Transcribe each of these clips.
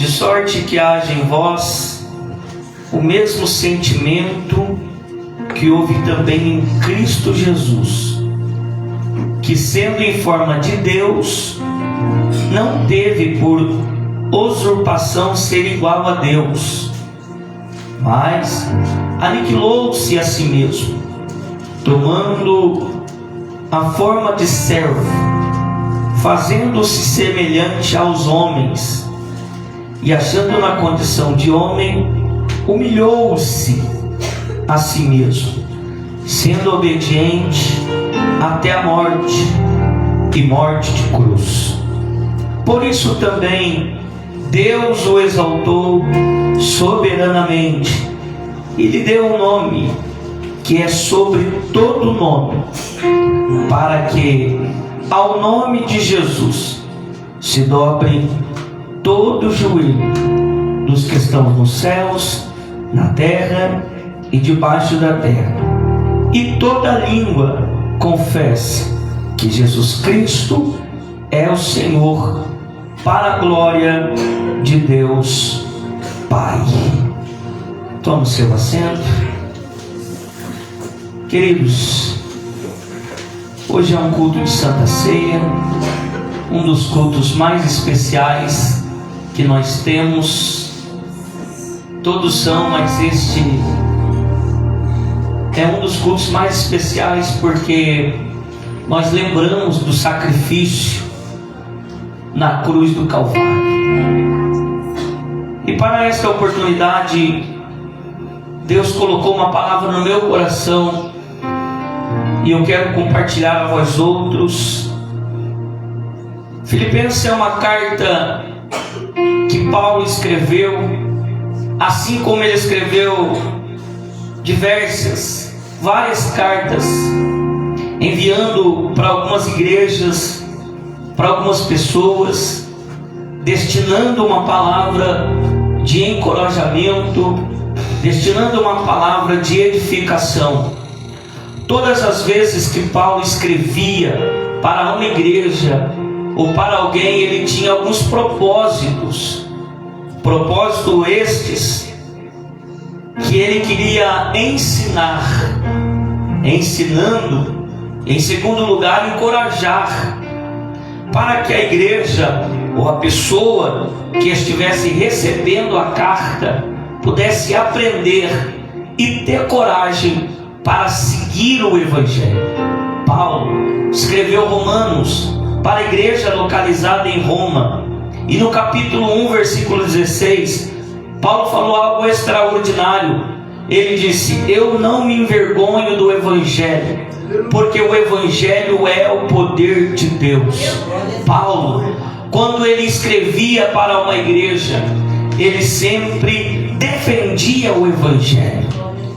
de sorte que haja em vós o mesmo sentimento que houve também em Cristo Jesus, que sendo em forma de Deus, não teve por usurpação ser igual a Deus, mas aniquilou-se a si mesmo, tomando a forma de servo, fazendo-se semelhante aos homens, e achando na condição de homem, humilhou-se a si mesmo, sendo obediente até a morte, e morte de cruz. Por isso também Deus o exaltou soberanamente e lhe deu um nome que é sobre todo nome, para que ao nome de Jesus se dobre todo o joelho dos que estão nos céus, na terra e debaixo da terra, e toda língua confesse que Jesus Cristo é o Senhor, para a glória de Deus Pai. Tome seu assento. Queridos, hoje é um culto de Santa Ceia, um dos cultos mais especiais que nós temos. Todos são, mas este é um dos cultos mais especiais porque nós lembramos do sacrifício na cruz do Calvário. E para esta oportunidade, Deus colocou uma palavra no meu coração e eu quero compartilhar a vós outros. Filipenses é uma carta que Paulo escreveu, assim como ele escreveu várias cartas, enviando para algumas igrejas, para algumas pessoas, destinando uma palavra de encorajamento, destinando uma palavra de edificação. Todas as vezes que Paulo escrevia para uma igreja ou para alguém, ele tinha alguns propósitos estes que ele queria ensinar, ensinando, em segundo lugar, encorajar, para que a igreja ou a pessoa que estivesse recebendo a carta pudesse aprender e ter coragem para seguir o Evangelho. Paulo escreveu Romanos para a igreja localizada em Roma, e no capítulo 1, versículo 16, Paulo falou algo extraordinário. Ele disse: eu não me envergonho do Evangelho, porque o Evangelho é o poder de Deus. Paulo, quando ele escrevia para uma igreja, ele sempre defendia o Evangelho.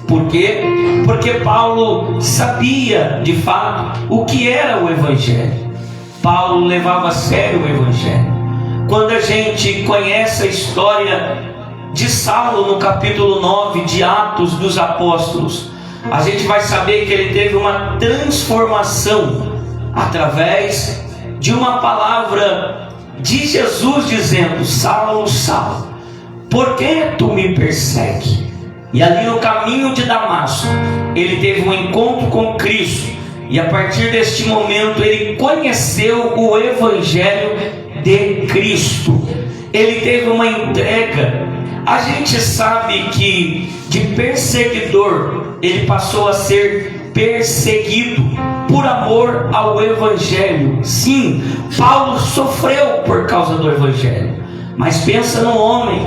Por quê? Porque Paulo sabia de fato o que era o Evangelho. Paulo levava a sério o Evangelho. Quando a gente conhece a história de Saulo no capítulo 9 de Atos dos Apóstolos, a gente vai saber que ele teve uma transformação através de uma palavra de Jesus dizendo: Saulo, Saulo, por que tu me persegues? E ali no caminho de Damasco, ele teve um encontro com Cristo, e a partir deste momento ele conheceu o Evangelho de Cristo. Ele teve uma entrega. A gente sabe que de perseguidor ele passou a ser perseguido por amor ao Evangelho. Sim, Paulo sofreu por causa do Evangelho, mas pensa num homem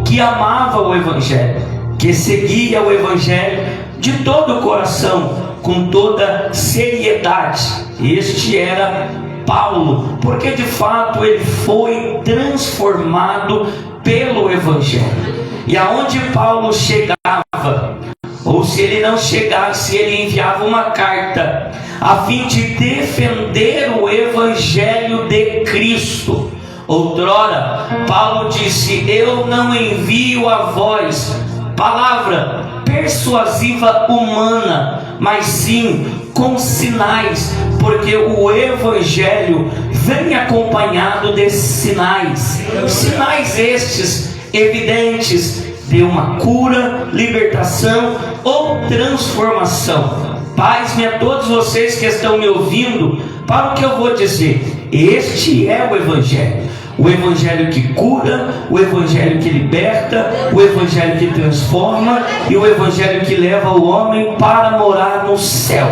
que amava o Evangelho, que seguia o Evangelho de todo o coração, com toda seriedade. Este era Paulo, porque de fato ele foi transformado pelo Evangelho. E aonde Paulo chegava, ou se ele não chegasse, ele enviava uma carta a fim de defender o Evangelho de Cristo. Outrora, Paulo disse: eu não envio a vós palavra persuasiva humana, mas sim com sinais, porque o Evangelho vem acompanhado desses sinais. Sinais estes evidentes de uma cura, libertação ou transformação. Paz-me a todos vocês que estão me ouvindo para o que eu vou dizer. Este é o Evangelho. O Evangelho que cura, o Evangelho que liberta, o Evangelho que transforma e o Evangelho que leva o homem para morar no céu.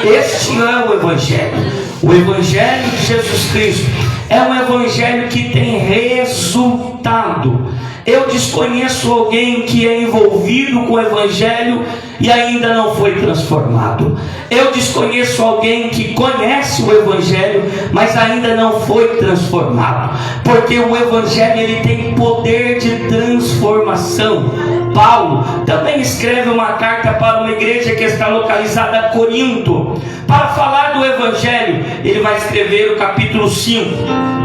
Este é o Evangelho. O Evangelho de Jesus Cristo é um Evangelho que tem resultado. Eu desconheço alguém que é envolvido com o Evangelho e ainda não foi transformado. Eu desconheço alguém que conhece o Evangelho, mas ainda não foi transformado. Porque o Evangelho, ele tem poder de transformação. Paulo também escreve uma carta para uma igreja que está localizada em Corinto. Para falar do Evangelho, ele vai escrever o capítulo 5.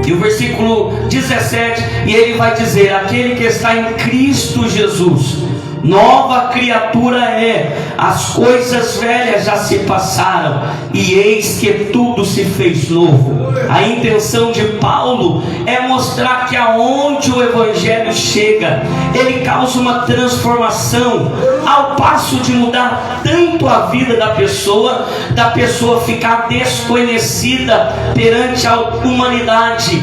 E o versículo 17, e ele vai dizer: aquele que está em Cristo Jesus, nova criatura é, as coisas velhas já se passaram, e eis que tudo se fez novo. A intenção de Paulo é mostrar que aonde o Evangelho chega, ele causa uma transformação, ao passo de mudar tanto a vida da pessoa ficar desconhecida perante a humanidade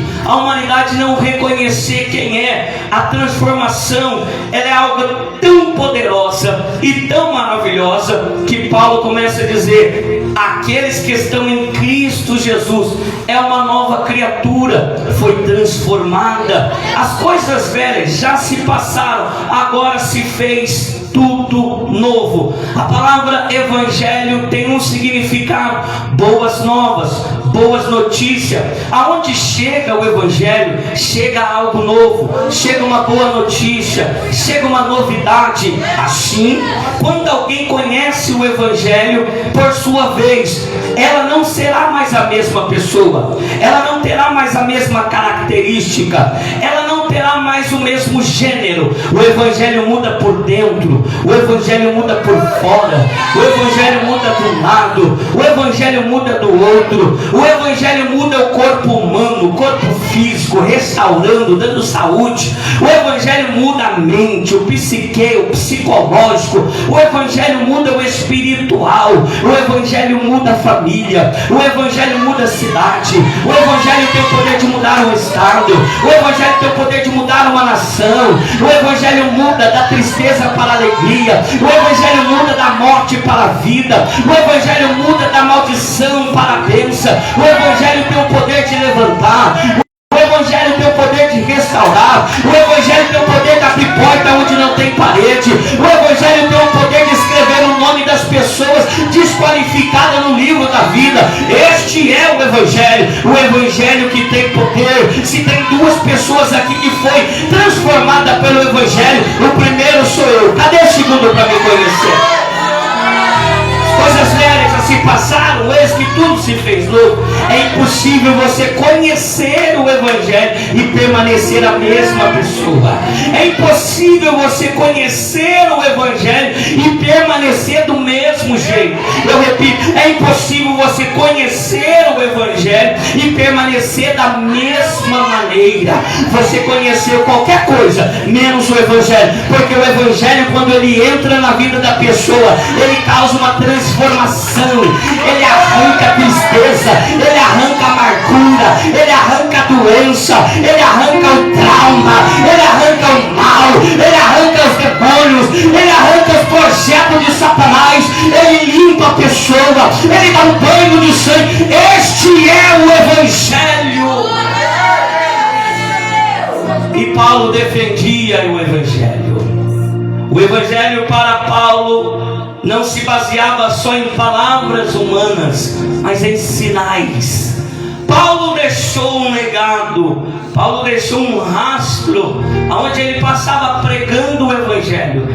não reconhecer quem é. A transformação, ela é algo tão poderosa e tão maravilhosa que Paulo começa a dizer: aqueles que estão em Cristo Jesus é uma nova criatura, foi transformada, as coisas velhas já se passaram, agora se fez tudo novo. A palavra Evangelho tem um significado: boas novas, boas notícias. Aonde chega o Evangelho, chega algo novo, chega uma boa notícia, chega uma novidade. Assim, quando alguém conhece o Evangelho, por sua vez, ela não será mais a mesma pessoa, ela não terá mais a mesma característica, ela não terá mais o mesmo gênero. O Evangelho muda por dentro, o Evangelho muda por fora, o Evangelho muda do lado, o Evangelho muda do outro. O Evangelho muda o corpo humano, o corpo físico, restaurando, dando saúde. O Evangelho muda a mente, o psique, o psicológico. O Evangelho muda o espiritual. O Evangelho muda a família. O Evangelho muda a cidade. O Evangelho tem o poder de mudar um estado. O Evangelho tem o poder de mudar uma nação. O Evangelho muda da tristeza para a alegria. O Evangelho muda da morte para a vida. O Evangelho muda da maldição para a bênção. O Evangelho tem o poder de levantar. O Evangelho tem o poder de restaurar. O Evangelho tem o poder de abrir porta onde não tem parede. O Evangelho tem o poder de escrever o nome das pessoas desqualificadas no livro da vida. Este é o Evangelho que tem poder. Se tem duas pessoas aqui que foi transformada pelo Evangelho, o primeiro sou eu. Cadê o segundo para me conhecer? Coisas velhas já se passaram, eis que tudo se fez novo. É impossível você conhecer o Evangelho e permanecer a mesma pessoa. É impossível você conhecer o Evangelho e permanecer do mesmo jeito. Eu repito, é impossível você conhecer o Evangelho e permanecer da mesma maneira. Você conheceu qualquer coisa, menos o Evangelho. Porque o Evangelho, quando ele entra na vida da pessoa, ele causa uma transformação. Ele arranca a tristeza, ele arranca a amargura, ele arranca a doença, ele arranca o trauma, ele arranca o mal, ele arranca os demônios, ele arranca os projetos de Satanás, ele limpa a pessoa, ele dá um banho de sangue. Este é o Evangelho. E Paulo defendia o Evangelho. O Evangelho para Paulo não se baseava só em palavras humanas, mas em sinais. Paulo deixou um legado, Paulo deixou um rastro, onde ele passava pregando o Evangelho.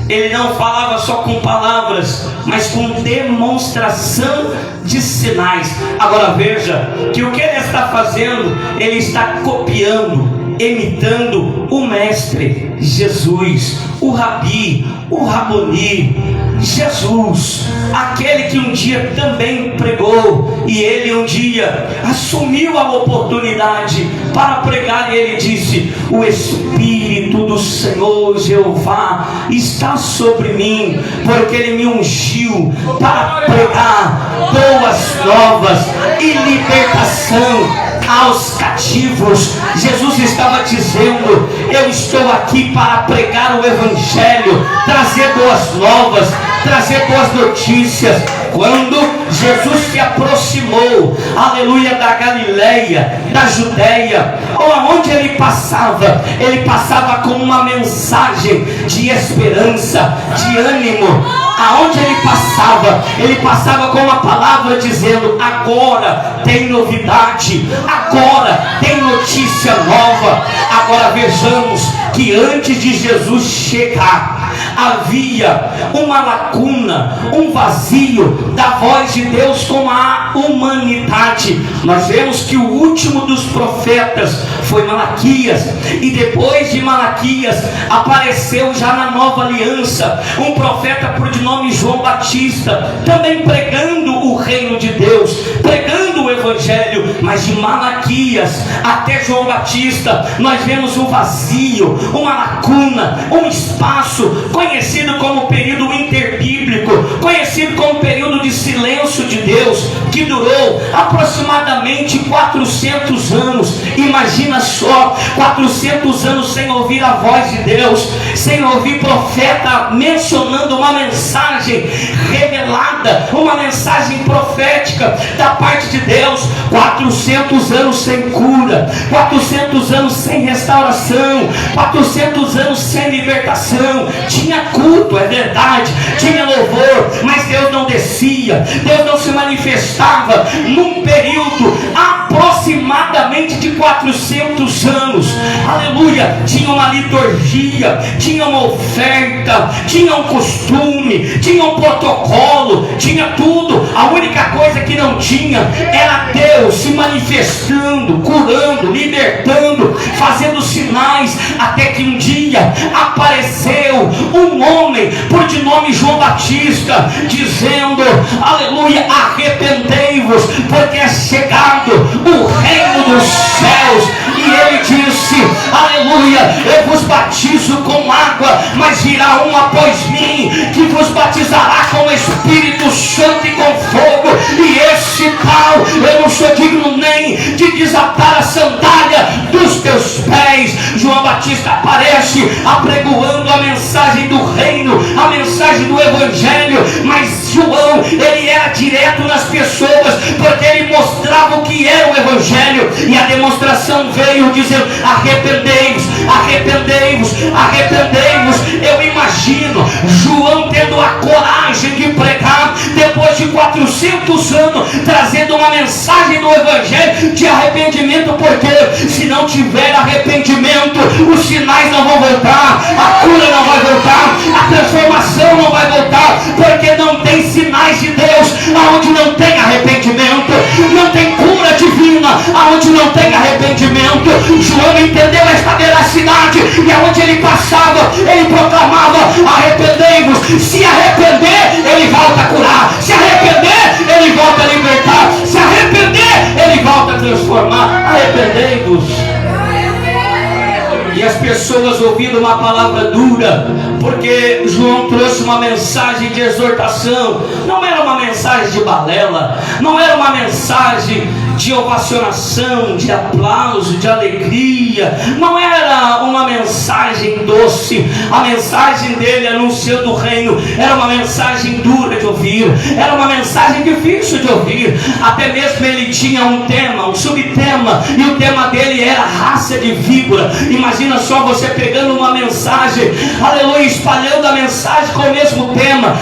Ele não falava só com palavras, mas com demonstração de sinais. Agora veja que o que ele está fazendo, ele está copiando, imitando o Mestre. mestre Jesus, o Rabi, o Raboni, Jesus, aquele que um dia também pregou, e ele um dia assumiu a oportunidade para pregar, e ele disse: o Espírito do Senhor Jeová está sobre mim, porque ele me ungiu para pregar boas novas e libertação aos cativos. Jesus estava dizendo: eu estou aqui para pregar o Evangelho, trazer boas novas, trazer boas notícias. Quando Jesus se aproximou, aleluia, da Galileia, da Judeia, ou aonde ele passava com uma mensagem de esperança, de ânimo. Aonde ele passava com uma palavra dizendo: agora tem novidade, agora tem notícia nova. Agora vejamos que antes de Jesus chegar, havia uma lacuna, um vazio da voz de Deus com a humanidade. Nós vemos que o último dos profetas foi Malaquias, e depois de Malaquias apareceu já na nova aliança um profeta por de nome João Batista, também pregando o reino de Deus, pregando o Evangelho. Mas de Malaquias até João Batista nós vemos um vazio, uma lacuna, um espaço conhecido como período interbíblico, conhecido como período de silêncio de Deus, que durou aproximadamente 400 anos. Imagina só, 400 anos sem ouvir a voz de Deus, sem ouvir profeta mencionando uma mensagem revelada, uma mensagem profética da parte de Deus. 400 anos sem cura, 400 anos sem restauração, 400 anos sem libertação. Tinha culto, é verdade, tinha louvor, mas Deus não descia, Deus não se manifestava num período aproximadamente de 400 anos. Aleluia. Tinha uma liturgia, tinha uma oferta, tinha um costume, tinha um protocolo, tinha tudo. A única coisa que não tinha era Deus se manifestando, curando, libertando, fazendo sinais. Até que um dia apareceu um homem por de nome João Batista, dizendo: aleluia, arrependei-vos, porque é chegado o reino dos céus. E ele disse: aleluia, eu vos batizo com água, mas virá um após mim, que vos batizará com o Espírito Santo e com fogo. E esse tal, eu não sou digno nem de desatar a sandália dos teus pés. João Batista aparece apregoando a mensagem do reino, a mensagem do Evangelho. Mas João, ele era direto nas pessoas, porque ele mostrava o que era o Evangelho. E a demonstração veio dizendo: arrependei-vos, arrependei-vos, arrependei-vos. Eu imagino João tendo a coragem de pregar depois de 400 anos, trazendo uma mensagem do Evangelho de arrependimento. Porque se não tiver arrependimento, os sinais não vão voltar, a cura não vai voltar, a transformação não vai voltar, porque não tem sinais de Deus aonde não tem arrependimento, não tem cura divina aonde não tem arrependimento. João entendeu esta veracidade, e aonde ele passava, ele proclamava: arrependei-vos. Se arrepender, ele volta a curar. Se arrepender, ele volta a libertar. Se arrepender, ele volta a transformar. Arrependei-vos. E as pessoas ouvindo uma palavra dura, porque João trouxe uma mensagem de exortação. Não era uma mensagem de balela, não era uma mensagem de ovacionação, de aplauso, de alegria. Não era uma mensagem doce. A mensagem dele anunciando o reino era uma mensagem dura de ouvir, era uma mensagem difícil de ouvir. Até mesmo ele tinha um tema, um subtema, e o tema dele era raça de víbora. Imagina só você pegando uma mensagem, aleluia, espalhando a mensagem com o mesmo tema: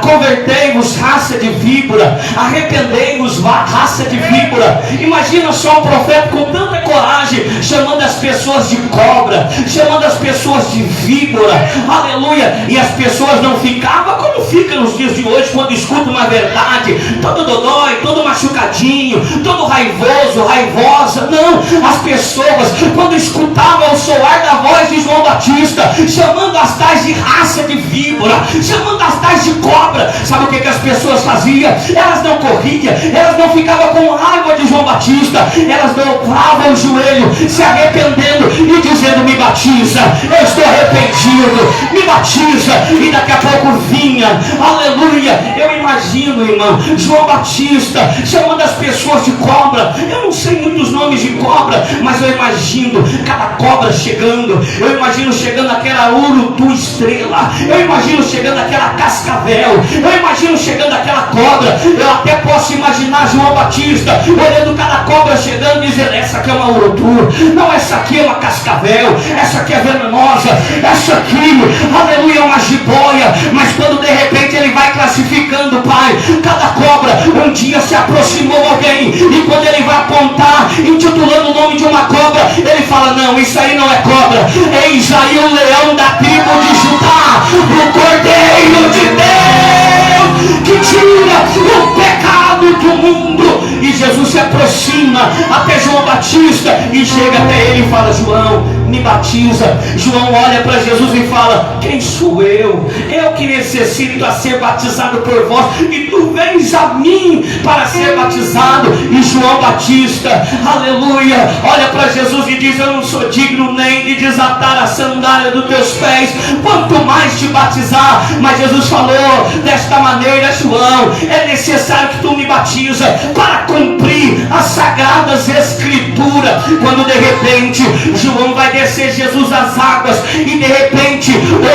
convertei-vos, raça de víbora, arrependei-vos, raça de víbora. Imagina só um profeta com tanta coragem, chamando as pessoas de cobra, chamando as pessoas de víbora, aleluia. E as pessoas não ficavam como fica nos dias de hoje, quando escutam uma verdade, todo dodói, todo machucadinho, todo raivoso, raivosa. Não, as pessoas, quando escutavam o soar da voz de João Batista, chamando as tais de raça de víbora, chamando as tais de cobra. Sabe o que as pessoas faziam? Elas não corriam, elas não ficavam com raiva de João Batista, elas dobravam o joelho, se arrependendo e dizendo: me batiza, eu estou arrependido, me batiza. E daqui a pouco vinha, aleluia. Eu imagino, irmão, João Batista chamando as pessoas de cobra. Eu não sei muitos nomes de cobra, mas eu imagino cada cobra chegando. Eu imagino chegando aquela urutu estrela, eu imagino chegando aquela cascavel, eu imagino chegando aquela cobra. Eu até posso imaginar João Batista olhando cada cobra chegando e dizendo: essa aqui é uma urutu, não, essa aqui é uma cascavel, essa aqui é venenosa, essa aqui, aleluia, é uma jiboia. Mas quando de repente ele vai classificando, Pai, cada cobra, um dia se aproximou alguém, e quando ele vai apontar, intitulando o nome de uma cobra, ele fala: não, isso aí não é cobra, eis aí o leão da tribo de Judá, o Cordeiro de Deus, que tira o pecado do mundo. E Jesus se aproxima até João Batista e chega até ele e fala: João, me batiza. João olha para Jesus e fala: quem sou eu? Eu que necessito a ser batizado por vós, e tu vens a mim para ser batizado. E João Batista, aleluia, olha para Jesus e diz: eu não sou digno nem de desatar a sandália dos teus pés, quanto mais te batizar. Mas Jesus falou desta maneira: João, é necessário que tu me batiza para cumprir as sagradas escrituras. Quando de repente João vai descer Jesus às águas, e de repente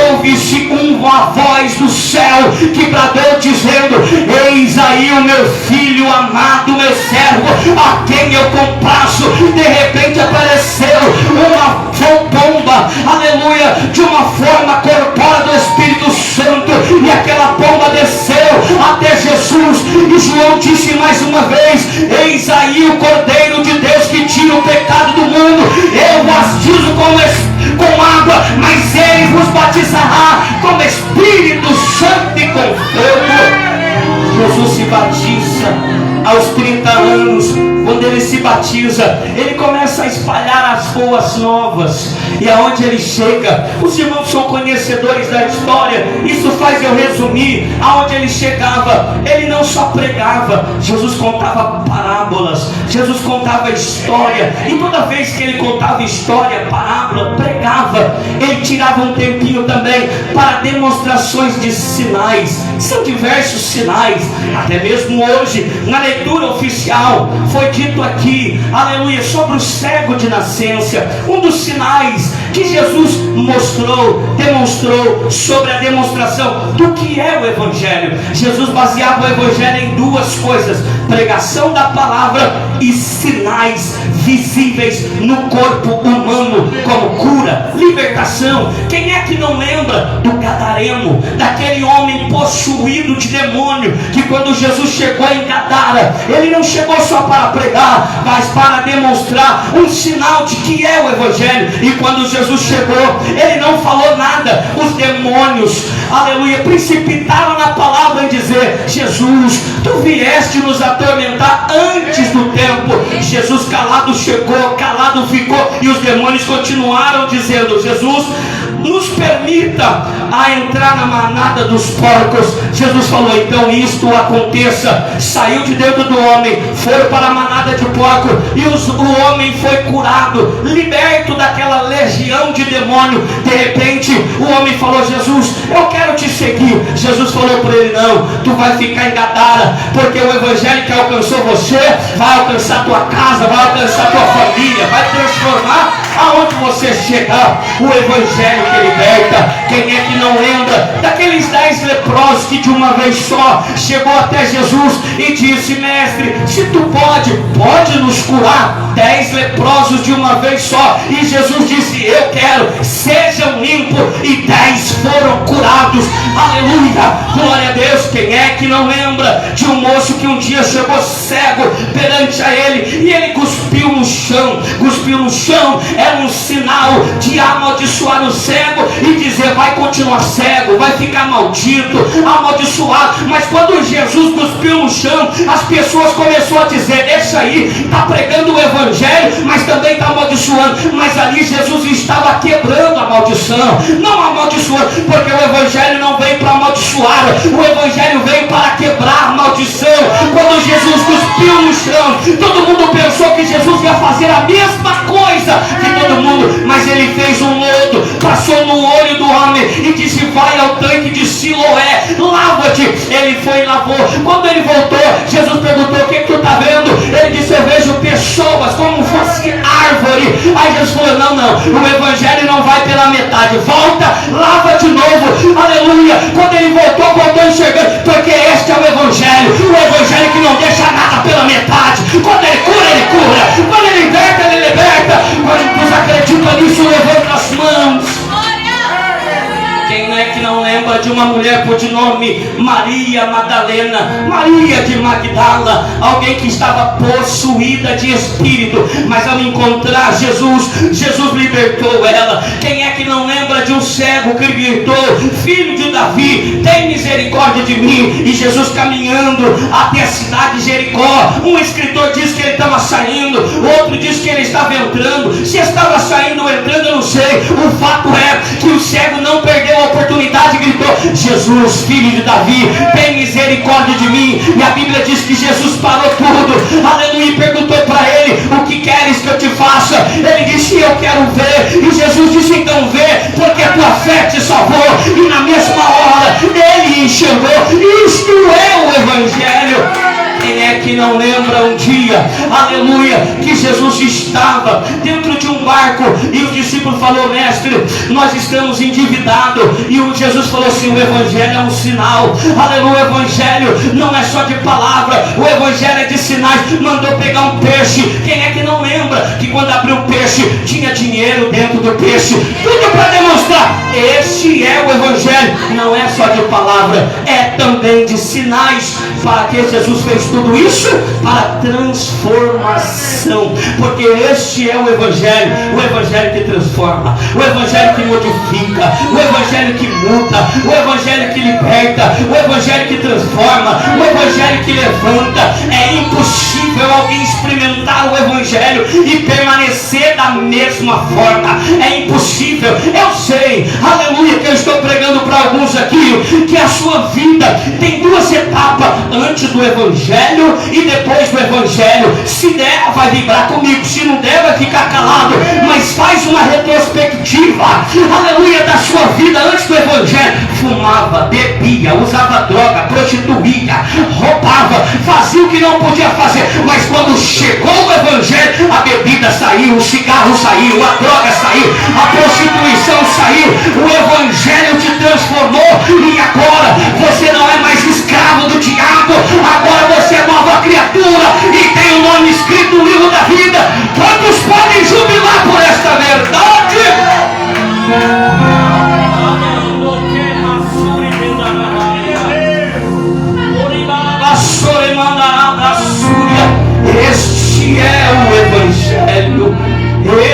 ouve-se uma voz do céu que bradou dizendo: eis aí o meu filho amado, meu servo, a quem eu comprazo. De repente apareceu uma pomba, aleluia, de uma forma corpórea do Espírito Santo, e aquela pomba desceu até Jesus, e João disse mais uma vez: eis aí o Cordeiro de Deus que tira o pecado do mundo. Eu batizo com água, mas ele vos batizará com Espírito Santo e com fogo. Jesus se batiza aos 30 anos. Quando ele se batiza, ele começa a espalhar as boas novas, e aonde ele chega, os irmãos são conhecedores da história, isso faz eu resumir. Aonde ele chegava, ele não só pregava, Jesus contava parábolas, Jesus contava história, e toda vez que ele contava história, parábola, pregava, ele tirava um tempinho também para demonstrações de sinais. São diversos sinais, até mesmo hoje na leitura oficial foi dito aqui, aleluia, sobre o cego de nascença. Um dos sinais que Jesus demonstrou sobre a demonstração do que é o Evangelho. Jesus baseava o Evangelho em duas coisas: pregação da palavra e sinais visíveis no corpo humano, como cura, libertação. Quem é que não lembra do Gadareno, daquele homem possuído de demônio, que quando Jesus chegou em Gadara, ele não chegou só para pregar, mas para demonstrar um sinal de que é o Evangelho. E quando Jesus chegou, ele não falou nada. Os demônios, aleluia, precipitaram na palavra em dizer: Jesus, tu vieste nos atormentar antes do tempo. Jesus calado chegou, calado ficou, e os demônios continuaram dizendo: Jesus, nos permita a entrar na manada dos porcos. Jesus falou: então isto aconteça. Saiu de dentro do homem, foi para a manada de porco, e o homem foi curado, liberto daquela legião de demônio. De repente o homem falou: Jesus, eu quero te seguir. Jesus falou para ele: não, tu vai ficar em Gadara, porque o Evangelho que alcançou você vai alcançar tua casa, vai alcançar tua família, vai transformar aonde você chegar. O Evangelho que liberta. Quem é que não lembra daqueles 10 leprosos que de uma vez só chegou até Jesus e disse: mestre, se tu pode nos curar? 10 leprosos de uma vez só, e Jesus disse: eu quero, sejam limpos, e 10 foram curados. Aleluia, glória a Deus. Quem é que não lembra de um moço que um dia chegou cego perante a ele, e ele cuspiu no chão? Cuspiu no chão era um sinal de amaldiçoar o cego e dizer: vai continuar cego, vai ficar maldito, amaldiçoado. Mas quando Jesus cuspiu no chão, as pessoas começaram a dizer: deixa aí, está pregando o Evangelho, mas também está amaldiçoando. Mas ali Jesus estava quebrando a maldição. maldição. Não amaldiçoou, porque o Evangelho não veio para amaldiçoar, o Evangelho veio para quebrar a maldição. Quando Jesus cuspiu no chão, todo mundo pensou que Jesus ia fazer a mesma coisa que todo mundo, mas ele fez um lodo, passou no olho do homem e disse: vai ao tanque de Siloé, lava-te. Ele foi e lavou. Quando ele voltou, Jesus perguntou: o que tu está vendo? Ele disse: eu vejo pessoas como fosse árvore. Aí Jesus falou: não, o Evangelho não vai pela metade, volta, lava de novo, aleluia. Quando ele voltou enxergando, porque este é o Evangelho que não deixa nada pela metade. Quando ele cura, quando ele liberta, ele liberta. Quando nos acredita nisso, levanta as mãos. Quem é que não lembra de uma mulher por de nome Maria Madalena, Maria de Magdala, alguém que estava possuída de espírito, mas ao encontrar Jesus libertou ela. Quem é que não lembra de um cego que gritou: filho de Davi, tem misericórdia de mim? E Jesus caminhando até a cidade de Jericó, um escritor diz que ele estava saindo, outro diz que ele estava entrando. Se estava saindo ou entrando, eu não sei. O fato é que o cego não perdeu a oportunidade e gritou: Jesus, filho de Davi, tem misericórdia de mim. E a Bíblia diz que Jesus parou tudo, aleluia, e perguntou para ele: o que queres que eu te faça? Ele disse: eu quero ver. E Jesus disse: então vê, porque a tua fé te salvou. E na mesma hora ele enxergou. Isto é o Evangelho. Quem é que não lembra um dia, aleluia, que Jesus estava dentro de um barco e o discípulo falou: mestre, nós estamos endividados. E o Jesus falou assim: o Evangelho é um sinal, aleluia. O Evangelho não é só de palavra, o Evangelho é de sinais. Mandou pegar um peixe. Quem é que não lembra que quando abriu o peixe tinha dinheiro dentro do peixe? Tudo para demonstrar: este é o Evangelho. Não é só de palavra, é também de sinais. Para que Jesus fez tudo isso? Para transformação. Porque este é o Evangelho que transforma, o Evangelho que modifica, o Evangelho que muda, o Evangelho que liberta, o Evangelho que transforma, o Evangelho que levanta. É impossível alguém experimentar o Evangelho e permanecer da mesma forma. É impossível. Eu sei, aleluia, que eu estou pregando para alguns aqui que a sua vida tem duas etapas: antes do Evangelho e depois do Evangelho. Se der, vai vibrar comigo. Se não der, vai ficar calado. Mas faz uma retrospectiva, aleluia, da sua vida antes do Evangelho. Fumava, bebia, usava droga, prostituía, roubava, fazia o que não podia fazer. Mas quando chegou o Evangelho, a bebida saiu, o cigarro saiu, a droga saiu, a prostituição saiu. O Evangelho te transformou e agora você não é mais escravo do diabo. Agora você é nova criatura e tem o nome escrito no livro da vida. Quantos podem jubilar por esta verdade? Este é o Evangelho.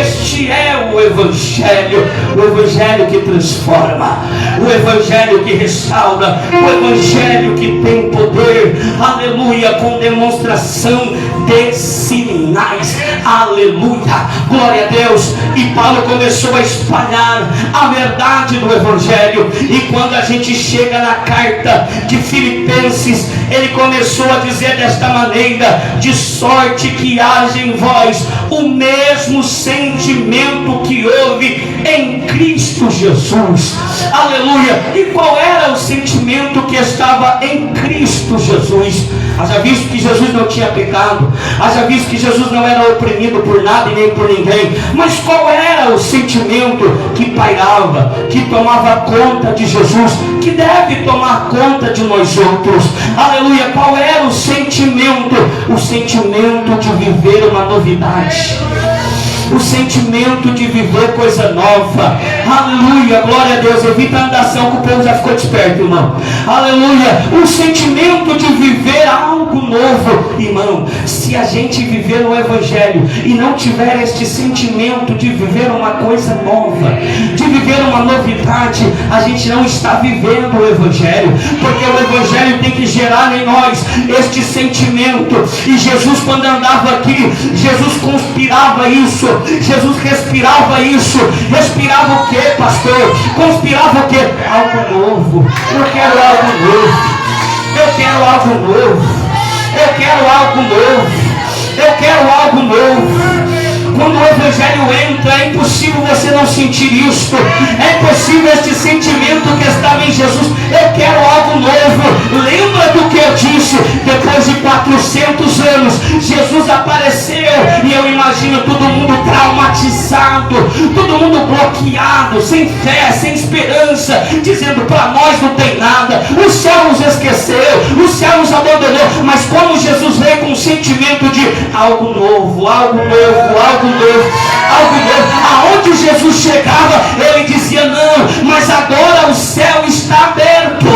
Este é o Evangelho que transforma, o Evangelho que restaura, o Evangelho que tem poder, aleluia, com demonstração de sinais, aleluia, glória a Deus. E Paulo começou a espalhar a verdade do Evangelho, e quando a gente chega na carta de Filipenses, ele começou a dizer desta maneira: de sorte que haja em vós o mesmo sentimento que houve em Cristo Jesus, aleluia. E qual era o sentimento que estava em Cristo Jesus? Haja visto que Jesus não tinha pecado, haja visto que Jesus não era oprimido por nada e nem por ninguém, mas qual era o sentimento que pairava, que tomava conta de Jesus, que deve tomar conta de nós outros, aleluia? Qual era o sentimento? O sentimento de viver uma novidade, o sentimento de viver coisa nova, aleluia, glória a Deus. Evita a andação que o povo já ficou desperto, irmão, aleluia. O sentimento de viver algo novo, irmão. Se a gente viver no Evangelho e não tiver este sentimento de viver uma coisa nova, de viver uma novidade, a gente não está vivendo o Evangelho, porque o Evangelho tem que gerar em nós este sentimento. E Jesus, quando andava aqui, Jesus conspirava isso Jesus respirava isso. Respirava o que, pastor? Conspirava o que? Algo novo. Eu quero algo novo. Eu quero algo novo. Eu quero algo novo. Eu quero algo novo. Quando o Evangelho entra, é impossível você não sentir isto. É impossível este sentimento que estava em Jesus. Eu quero algo novo. Lembra do que eu disse? Depois de 400 anos, Jesus apareceu. E eu imagino todo mundo traumatizado, todo mundo bloqueado, sem fé, sem esperança, dizendo: para nós não tem nada. O céu nos esqueceu, o céu nos abandonou. Mas como Jesus veio com um sentimento de algo novo, algo novo, algo novo, algo novo. Aonde Jesus chegava, ele dizia: não, mas agora o céu está aberto.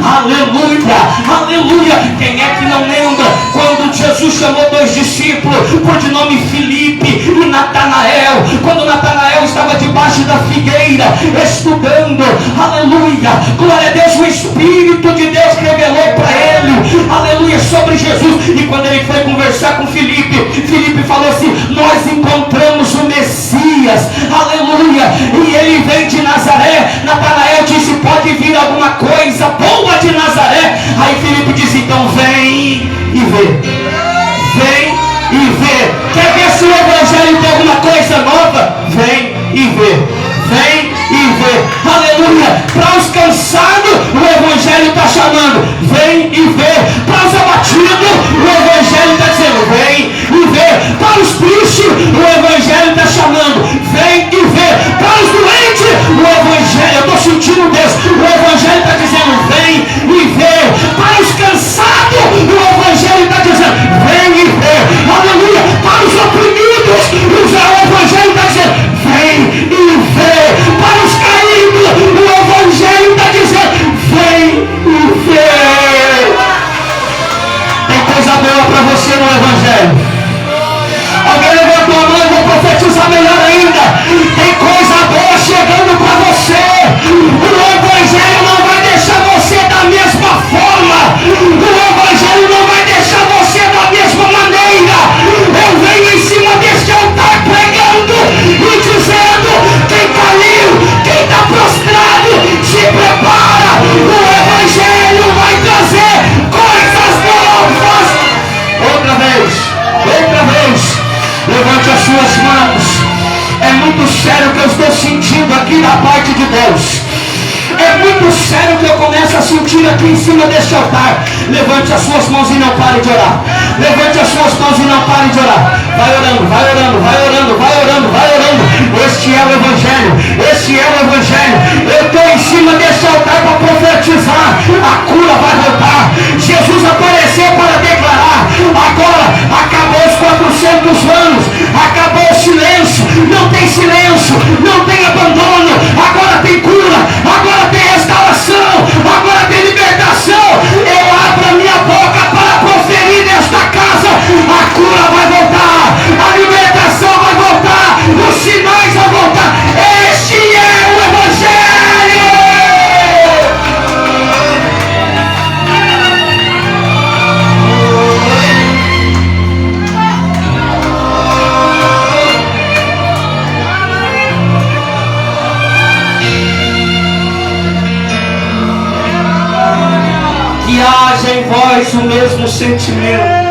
Aleluia, aleluia. Quem é que não lembra quando Jesus chamou 2 discípulos, por de nome Filipe e Natanael, quando Natanael estava debaixo da figueira estudando? Aleluia, glória a Deus. O Espírito de Deus revelou para ele, aleluia, sobre Jesus. E quando ele foi conversar com Filipe, Filipe falou assim: nós encontramos o Messias, aleluia, e ele vem de Nazaré. Natanael disse: pode vir alguma coisa boa de Nazaré? Aí Filipe disse: então vem e vê. Vem e vê. Quer ver se o Evangelho tem alguma coisa nova? Vem e vê. Vem e vê. Aleluia. Para os cansados, o Evangelho está chamando: vem e vê. Para os abatidos, o Evangelho está dizendo: vem e vê. Para os tristes, o Evangelho está chamando: vem e vê. Para os doentes, o Evangelho, eu estou sentindo Deus, o Evangelho está dizendo: vem e vê. Para os cansados, o Evangelho está dizendo: vem e vê. Aleluia. Para os oprimidos, o Evangelho está dizendo: vem e vê. Para os caídos, o Evangelho está dizendo: vem e vê. Tem coisa boa para você no Evangelho. Alguém levantou a mão, eu vou profetizar melhor ainda. Tem coisa boa chegando para você. O Evangelho não vai deixar você da mesma forma. O Evangelho não vai deixar você da mesma maneira. Eu venho em cima deste altar pregando e dizendo: quem caiu, quem está prostrado, se prepara. O Evangelho vai trazer coisas novas. Outra vez, outra vez. Levante as suas mãos. É muito sério o que eu estou sentindo aqui da parte de Deus. É muito sério o que eu começo a sentir aqui em cima deste altar. Levante as suas mãos e não pare de orar. Levante as suas mãos e não pare de orar. Vai orando, vai orando, vai orando, vai orando, vai orando. Este é o Evangelho. Este é o Evangelho. Eu estou em cima deste altar para profetizar. A cura vai voltar. Jesus apareceu para declarar: agora acabou os 400 anos. Acabou o silêncio. Não tem silêncio. Não tem abandono. Agora tem cura. Agora tem restauração. Agora tem libertação. Eu abro a minha boca para proferir nesta casa: a cura vai voltar, a libertação vai voltar, os sinais vão voltar. Este é o Evangelho. Que haja em vós o mesmo sentimento.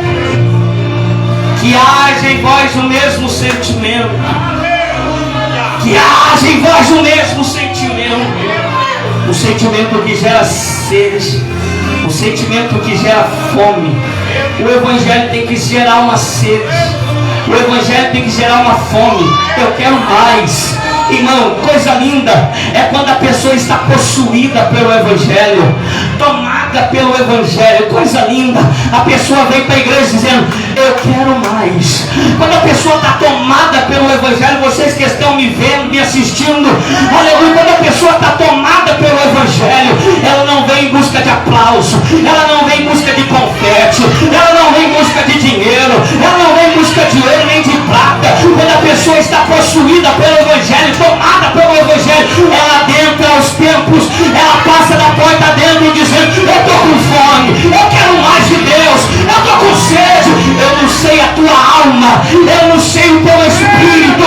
Que haja em vós o mesmo sentimento. Que haja em vós o mesmo sentimento. O sentimento que gera sede. O sentimento que gera fome. O Evangelho tem que gerar uma sede. O Evangelho tem que gerar uma fome. Eu quero mais. Irmão, coisa linda é quando a pessoa está possuída pelo Evangelho, tomada pelo Evangelho. Coisa linda, a pessoa vem para a igreja dizendo: eu quero mais. Quando a pessoa está tomada pelo Evangelho, vocês que estão me vendo, me assistindo, aleluia, quando a pessoa está tomada pelo Evangelho, ela não vem em busca de aplauso, ela não vem em busca de confete, ela não vem em busca de dinheiro, ela não vem em busca de ouro nem de prata. Quando a pessoa está possuída pelo Evangelho, tomada pelo Evangelho, ela adentra aos templos, ela passa da porta dentro dizendo: eu estou com fome, eu quero mais de Deus, eu estou com sede. Eu não sei a tua alma, eu não sei o teu espírito,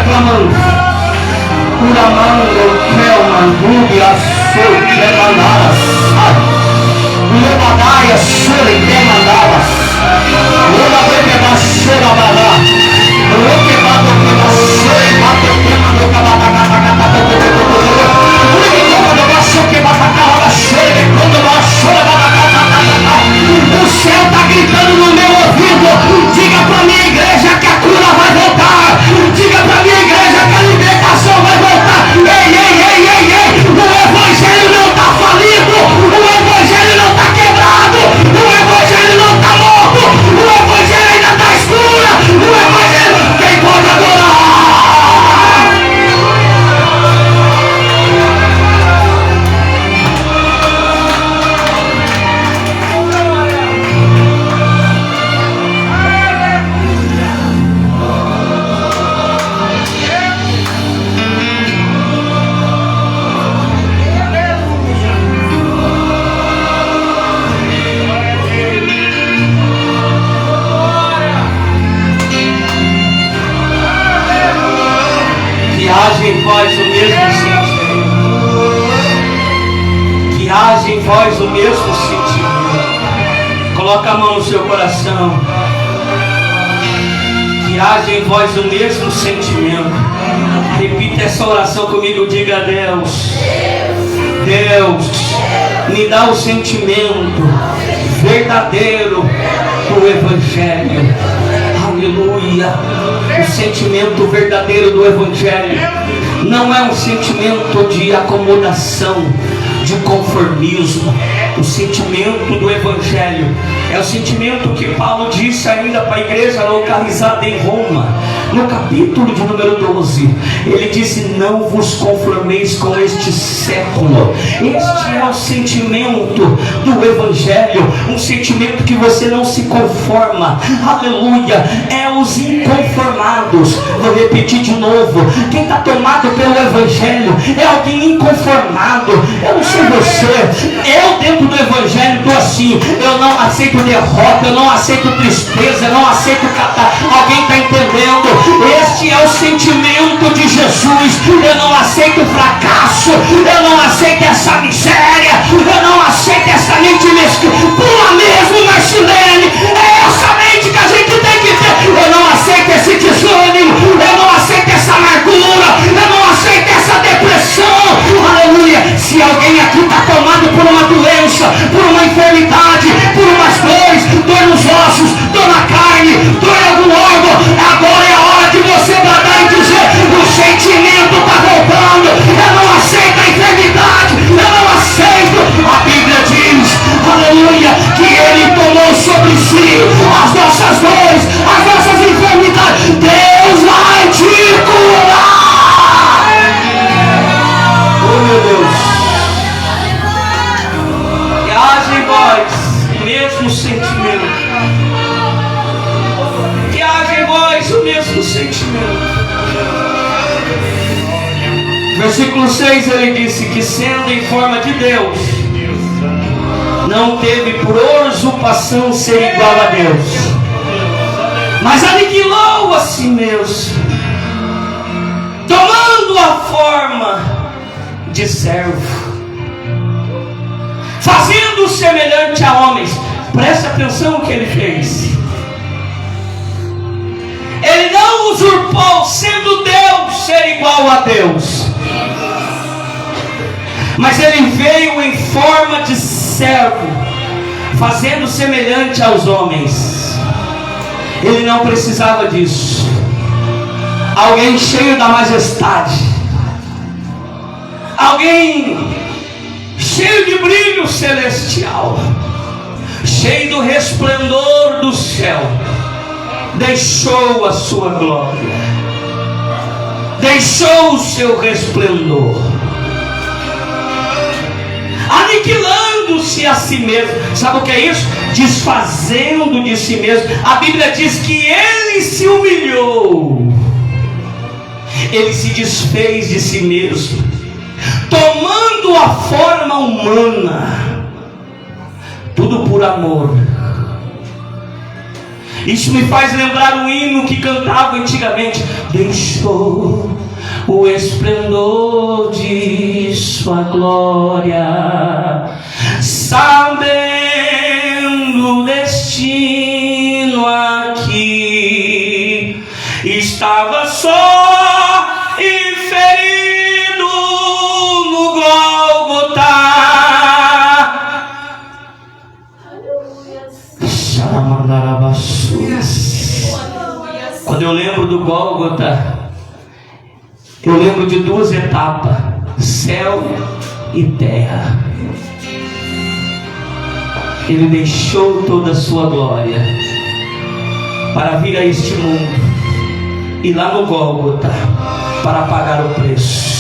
clamando. Uramando, Kelman, Dúbia, Sou, Kemandaras, Lebadaia, Sole, Kemandaras, Ura, Bebeba, Sora, Balá, Roquebado, Keba, Sole, Bato, Kemando, Kabata, o céu está gritando no meu ouvido. Diga para minha igreja que a cura vai voltar. Diga para minha igreja que a libertação vai voltar. Ei, ei, ei, ei, ei. O evangelho não está falido. O evangelho não está quebrado. O evangelho não está morto. O evangelho ainda está escuro. O evangelho, quem pode adorar? haja em vós o mesmo sentimento. Que haja em vós o mesmo sentimento. Coloca a mão no seu coração. Que haja em vós o mesmo sentimento. Repita essa oração comigo. Diga a Deus: Deus, me dá o sentimento verdadeiro do Evangelho. Aleluia. O sentimento verdadeiro do Evangelho não é um sentimento de acomodação, de conformismo. O sentimento do Evangelho é o sentimento que Paulo disse ainda para a igreja localizada em Roma, no capítulo de número 12. Ele disse: não vos conformeis com este século. Este é o sentimento do Evangelho, um sentimento que você não se conforma. Aleluia. É os inconformados. Vou repetir de novo: quem está tomado pelo Evangelho é alguém inconformado. Eu não sei você, eu dentro do Evangelho estou assim. Eu não aceito derrota, eu não aceito tristeza, eu não aceito catar. Alguém está entendendo? Este é o sentimento de Jesus. Eu não aceito fracasso, eu não aceito essa miséria, eu não aceito essa mente mesquinha. Pula mesmo, Marcilene, é essa mente que a gente tem que ter. Eu não aceito esse desânimo, eu não aceito essa amargura, eu não aceito essa depressão. Aleluia. Se alguém aqui está tomado por uma doença, por uma enfermidade, por umas dores, dor nos ossos, dor na carne, dor em algum órgão, agora é a hora de você bradar e dizer: o sentimento está voltando. Eu não aceito a enfermidade, eu não aceito. A Bíblia diz, aleluia, que Ele tomou sobre si as nossas dores, as nossas enfermidades. Deus vai te curar. Oh, meu Deus. Que haja em vós o mesmo sentimento. Que haja em vós o mesmo sentimento. Versículo 6, ele disse que, sendo em forma de Deus, não teve por usurpação ser igual a Deus, mas aniquilou a si mesmo, tomando a forma de servo, fazendo semelhante a homens. Preste atenção no que ele fez. Ele não usurpou, sendo Deus, ser igual a Deus, mas ele veio em forma de servo, fazendo semelhante aos homens. Ele não precisava disso. Alguém cheio da majestade, alguém cheio de brilho celestial, cheio do resplendor do céu, deixou a sua glória, deixou o seu resplendor, aniquilando-se a si mesmo. Sabe o que é isso? Desfazendo de si mesmo. A Bíblia diz que ele se humilhou, ele se desfez de si mesmo, tomando a forma humana, tudo por amor. Isso me faz lembrar um hino que cantava antigamente: deixou o esplendor de sua glória, sabendo o destino aqui, estava só e ferido no Gólgota. Quando eu lembro do Gólgota, eu lembro de duas etapas: céu e terra. Ele deixou toda a sua glória para vir a este mundo, e lá no Gólgota para pagar o preço.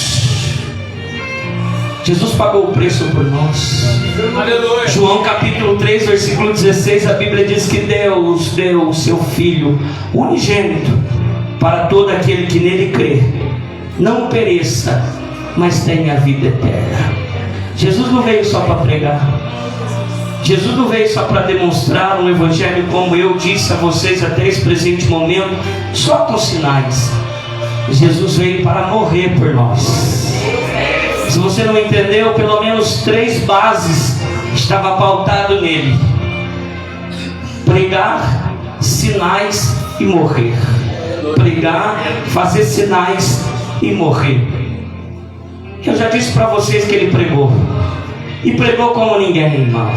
Jesus pagou o preço por nós. Aleluia. João capítulo 3, versículo 16, a Bíblia diz que Deus deu o seu Filho unigênito para todo aquele que nele crê não pereça, mas tenha a vida eterna. Jesus não veio só para pregar. Jesus não veio só para demonstrar um evangelho, como eu disse a vocês até esse presente momento, só com sinais. Jesus veio para morrer por nós. Se você não entendeu, pelo menos 3 bases estavam pautadas nele: pregar, sinais e morrer. Pregar, fazer sinais e morrer. Eu já disse para vocês que ele pregou, e pregou como ninguém, irmão.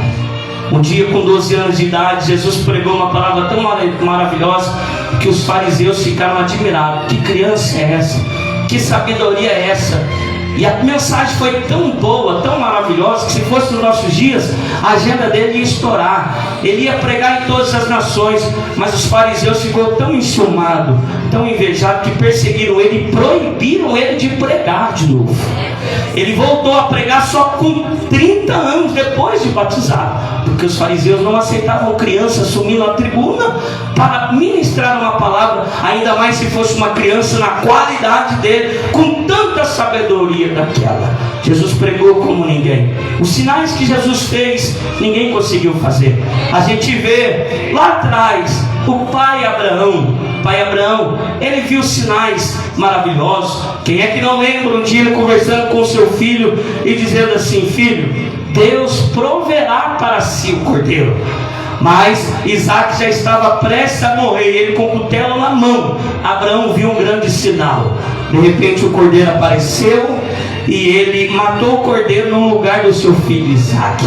Um dia, com 12 anos de idade, Jesus pregou uma palavra tão maravilhosa que os fariseus ficaram admirados. Que criança é essa? Que sabedoria é essa? E a mensagem foi tão boa, tão maravilhosa, que se fosse nos nossos dias, a agenda dele ia estourar. Ele ia pregar em todas as nações, mas os fariseus ficou tão enciumados, tão invejados, que perseguiram ele e proibiram ele de pregar de novo. Ele voltou a pregar só com 30 anos depois de batizado, porque os fariseus não aceitavam criança assumindo a tribuna para ministrar uma palavra, ainda mais se fosse uma criança na qualidade dele, com tanta sabedoria daquela. Jesus pregou como ninguém. Os sinais que Jesus fez, ninguém conseguiu fazer. A gente vê lá atrás o pai Abraão. Pai Abraão, ele viu sinais maravilhosos. Quem é que não lembra um dia ele conversando com o seu filho e dizendo assim: filho, Deus proverá para si o cordeiro. Mas Isaac já estava prestes a morrer, ele com o cutelo na mão. Abraão viu um grande sinal. De repente o cordeiro apareceu e ele matou o cordeiro no lugar do seu filho Isaac.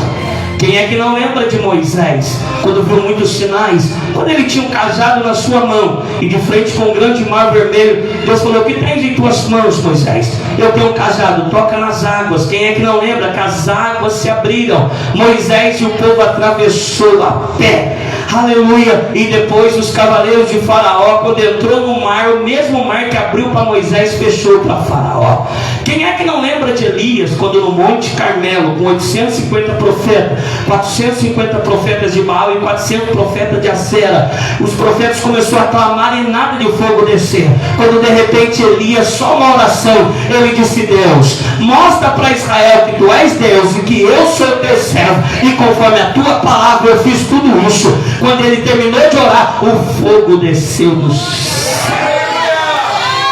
Quem é que não lembra de Moisés, quando viu muitos sinais? Quando ele tinha um cajado na sua mão e de frente com um grande mar vermelho, Deus falou: o que tens em tuas mãos, Moisés? Eu tenho um cajado, toca nas águas. Quem é que não lembra que as águas se abriram? Moisés e o povo atravessou a pé. Aleluia. E depois os cavaleiros de Faraó, quando entrou no mar, o mesmo mar que abriu para Moisés, fechou para Faraó. Quem é que não lembra de Elias, quando no Monte Carmelo, com 850 profetas, 450 profetas de Baal e 400 profetas de Acera, os profetas começaram a clamar e nada de fogo descer. Quando de repente Elias, só uma oração, ele disse: Deus, mostra para Israel que tu és Deus e que eu sou teu servo, e conforme a tua palavra eu fiz tudo isso. Quando ele terminou de orar, o fogo desceu do céu.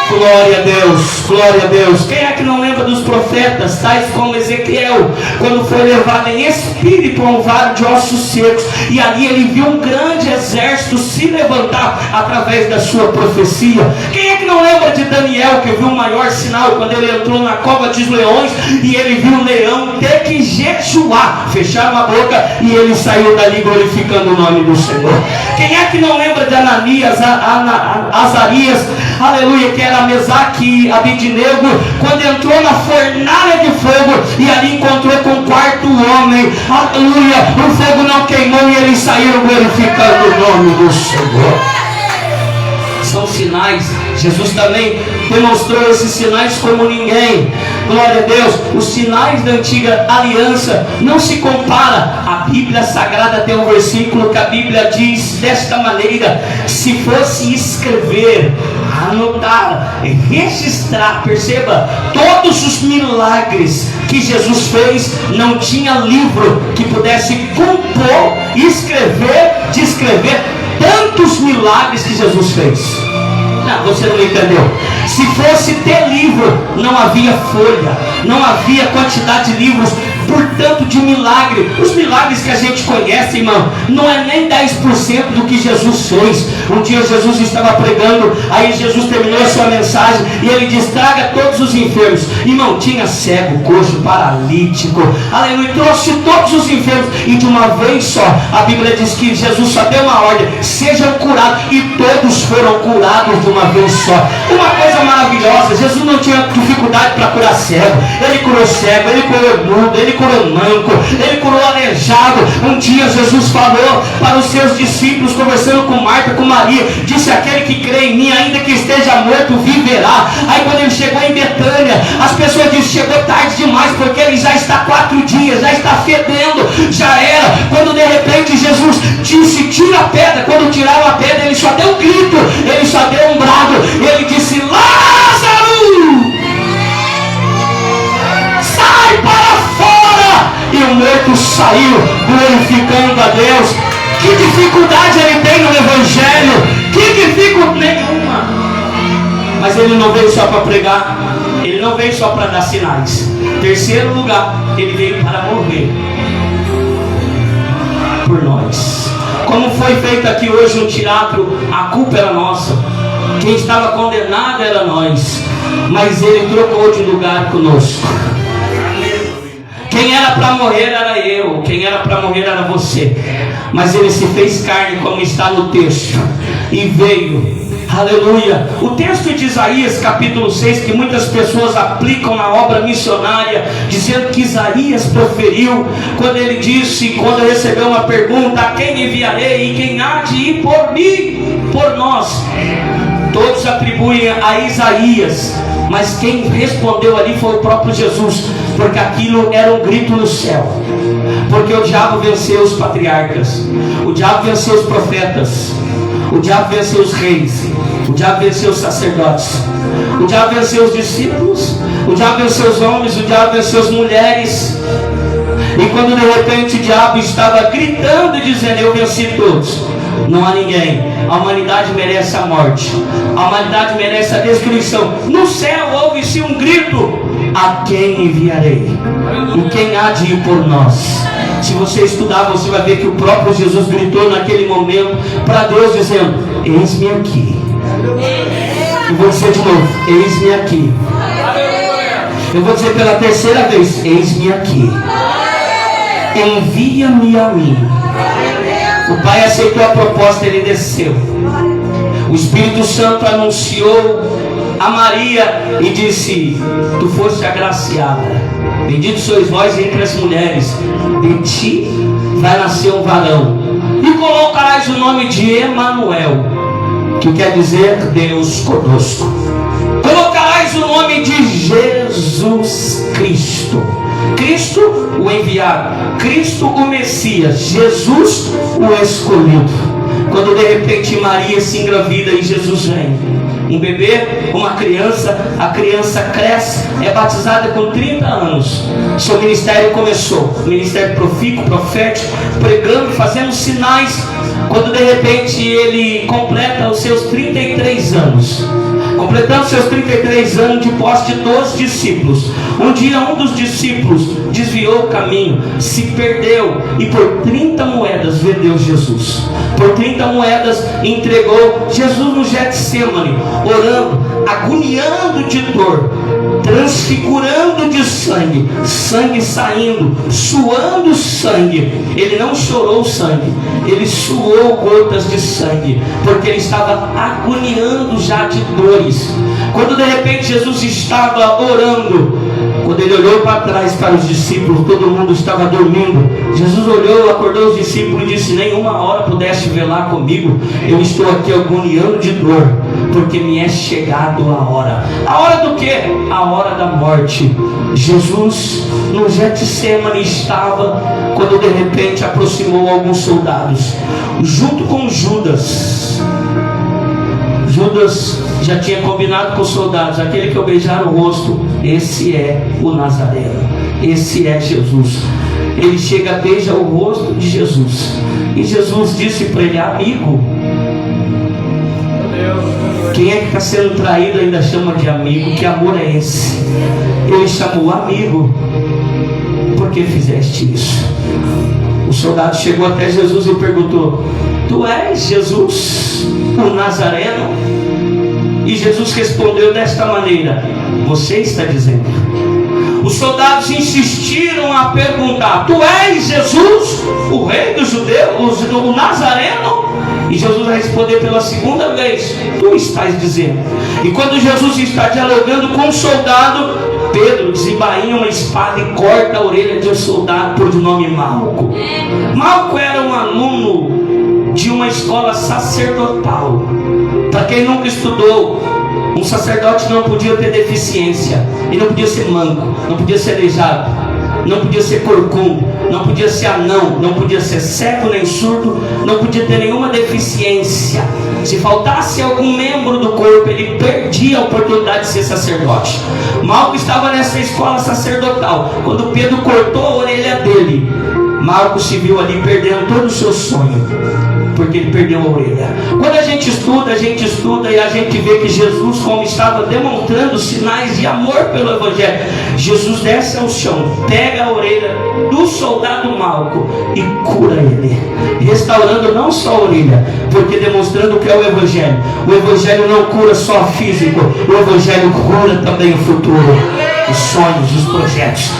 Glória a Deus, glória a Deus. Quem é que não lembra dos profetas, tais como Ezequiel, quando foi levado em espírito a um vale de ossos secos, e ali ele viu um grande exército se levantar através da sua profecia? Quem é que não lembra de Daniel, que viu o maior sinal quando ele entrou na cova dos leões e ele viu o leão ter que jejuar, fecharam a boca e ele saiu dali glorificando o nome do Senhor? Quem é que não lembra de Ananias, Azarias, aleluia, que era Mesaque e Abidnego, quando entrou na fornalha de fogo e ali encontrou com o quarto homem, aleluia, o fogo não queimou e eles saíram glorificando o nome do Senhor? São sinais. Jesus também demonstrou esses sinais como ninguém. Glória a Deus. Os sinais da antiga aliança não se compara. A Bíblia Sagrada tem um versículo que a Bíblia diz desta maneira: se fosse escrever, anotar, registrar, perceba, todos os milagres que Jesus fez, não tinha livro que pudesse compor, escrever, descrever tantos milagres que Jesus fez. Não, você não entendeu. Se fosse ter livro, não havia folha, não havia quantidade de livros, portanto de milagre. Os milagres que a gente conhece, irmão, não é nem 10% do que Jesus fez. Um dia Jesus estava pregando, aí Jesus terminou a sua mensagem e ele diz: traga todos os enfermos. Irmão, tinha cego, coxo, paralítico, aleluia, trouxe todos os enfermos, e de uma vez só, a Bíblia diz que Jesus só deu uma ordem: sejam curados, e todos foram curados de uma vez só. Uma coisa maravilhosa, Jesus não tinha dificuldade para curar cego. Ele curou cego, ele curou mudo, ele curou manco, ele curou aleijado. Um dia Jesus falou para os seus discípulos, conversando com Marta, com Maria, disse: aquele que crê em mim, ainda que esteja morto, viverá. Aí quando ele chegou em Betânia, as pessoas dizem: chegou tarde demais, porque ele já está 4 dias, já está fedendo, já era. Quando de repente Jesus disse: tira a pedra. Quando tiraram a pedra, ele só deu um grito, ele só deu um brado, ele disse: Lázaro, sai para fora. E o morto saiu, glorificando a Deus. Que dificuldade ele tem no Evangelho? Que dificuldade nenhuma. Mas ele não veio só para pregar, ele não veio só para dar sinais. Terceiro lugar, ele veio para morrer por nós. Como foi feito aqui hoje no teatro, a culpa era nossa. Quem estava condenado era nós, mas ele trocou de lugar conosco. Quem era para morrer era eu, quem era para morrer era você, mas ele se fez carne, como está no texto, e veio. Aleluia. O texto de Isaías capítulo 6, que muitas pessoas aplicam na obra missionária, dizendo que Isaías proferiu quando ele disse, quando recebeu uma pergunta: a quem enviarei e quem há de ir por mim, por nós? Todos atribuem a Isaías, mas quem respondeu ali foi o próprio Jesus, porque aquilo era um grito no céu. Porque o diabo venceu os patriarcas, o diabo venceu os profetas, o diabo venceu os reis, o diabo venceu os sacerdotes, o diabo venceu os discípulos, o diabo venceu os homens, o diabo venceu as mulheres. E quando de repente o diabo estava gritando e dizendo: eu venci todos, não há ninguém, a humanidade merece a morte, a humanidade merece a destruição. No céu houve-se um grito: a quem enviarei? E quem há de ir por nós? Se você estudar, você vai ver que o próprio Jesus gritou naquele momento para Deus, dizendo: eis-me aqui. Eu vou dizer de novo: eis-me aqui. Eu vou dizer pela terceira vez: eis-me aqui. Envia-me a mim. O Pai aceitou a proposta, ele desceu. O Espírito Santo anunciou a Maria e disse: tu foste agraciada, bendito sois vós entre as mulheres, de ti vai nascer um varão, e colocarás o nome de Emanuel, que quer dizer Deus conosco. Colocarás o nome de Jesus Cristo. Cristo, o enviado, Cristo, o Messias, Jesus, o escolhido. Quando de repente Maria se engravida e Jesus vem, um bebê, uma criança, a criança cresce, é batizada com 30 anos. Seu ministério começou, ministério profético, pregando, fazendo sinais. Quando de repente ele completa os seus 33 anos, completando seus 33 anos de posse de 12 discípulos, um dia um dos discípulos desviou o caminho, se perdeu e por 30 moedas vendeu Jesus. Por 30 moedas entregou Jesus no Getsemane, orando, agoniando de dor, transfigurando de sangue, sangue saindo, suando sangue. Ele não chorou sangue, ele suou gotas de sangue, porque ele estava agoniando já de dores. Quando de repente Jesus estava orando, quando ele olhou para trás para os discípulos, todo mundo estava dormindo. Jesus olhou, acordou os discípulos e disse: nenhuma hora pudeste velar comigo, eu estou aqui agoniando de dor, porque me é chegado a hora. A hora do quê? A hora da morte. Jesus no Getsemane estava, quando de repente aproximou alguns soldados, junto com Judas. Judas já tinha combinado com os soldados: aquele que eu beijar o rosto, esse é o Nazareno, esse é Jesus. Ele chega, beija o rosto de Jesus, E Jesus disse para ele: amigo. Quem é que está sendo traído ainda chama de amigo? Que amor é esse? Ele chamou amigo. Por que fizeste isso? O soldado chegou até Jesus e perguntou: tu és Jesus, o Nazareno? E Jesus respondeu desta maneira: você está dizendo. Os soldados insistiram a perguntar: tu és Jesus, o rei dos judeus, o Nazareno? E Jesus vai responder pela segunda vez: tu estás dizendo. E quando Jesus está dialogando com o soldado, Pedro desembainha uma espada e corta a orelha de um soldado por nome Malco. Malco era um aluno de uma escola sacerdotal. Para quem nunca estudou, um sacerdote não podia ter deficiência. Ele não podia ser manco, não podia ser aleijado, não podia ser corcunda, não podia ser anão, não podia ser cego nem surdo, não podia ter nenhuma deficiência. Se faltasse algum membro do corpo, ele perdia a oportunidade de ser sacerdote. Malco estava nessa escola sacerdotal. Quando Pedro cortou a orelha dele, Malco se viu ali perdendo todo o seu sonho, porque ele perdeu a orelha. Quando a gente estuda e a gente vê que Jesus, como estava demonstrando sinais de amor pelo Evangelho, Jesus desce ao chão, pega a orelha do soldado Malco e cura ele, restaurando não só a orelha, porque demonstrando que é o Evangelho. O Evangelho não cura só físico, o Evangelho cura também o futuro, os sonhos, os projetos.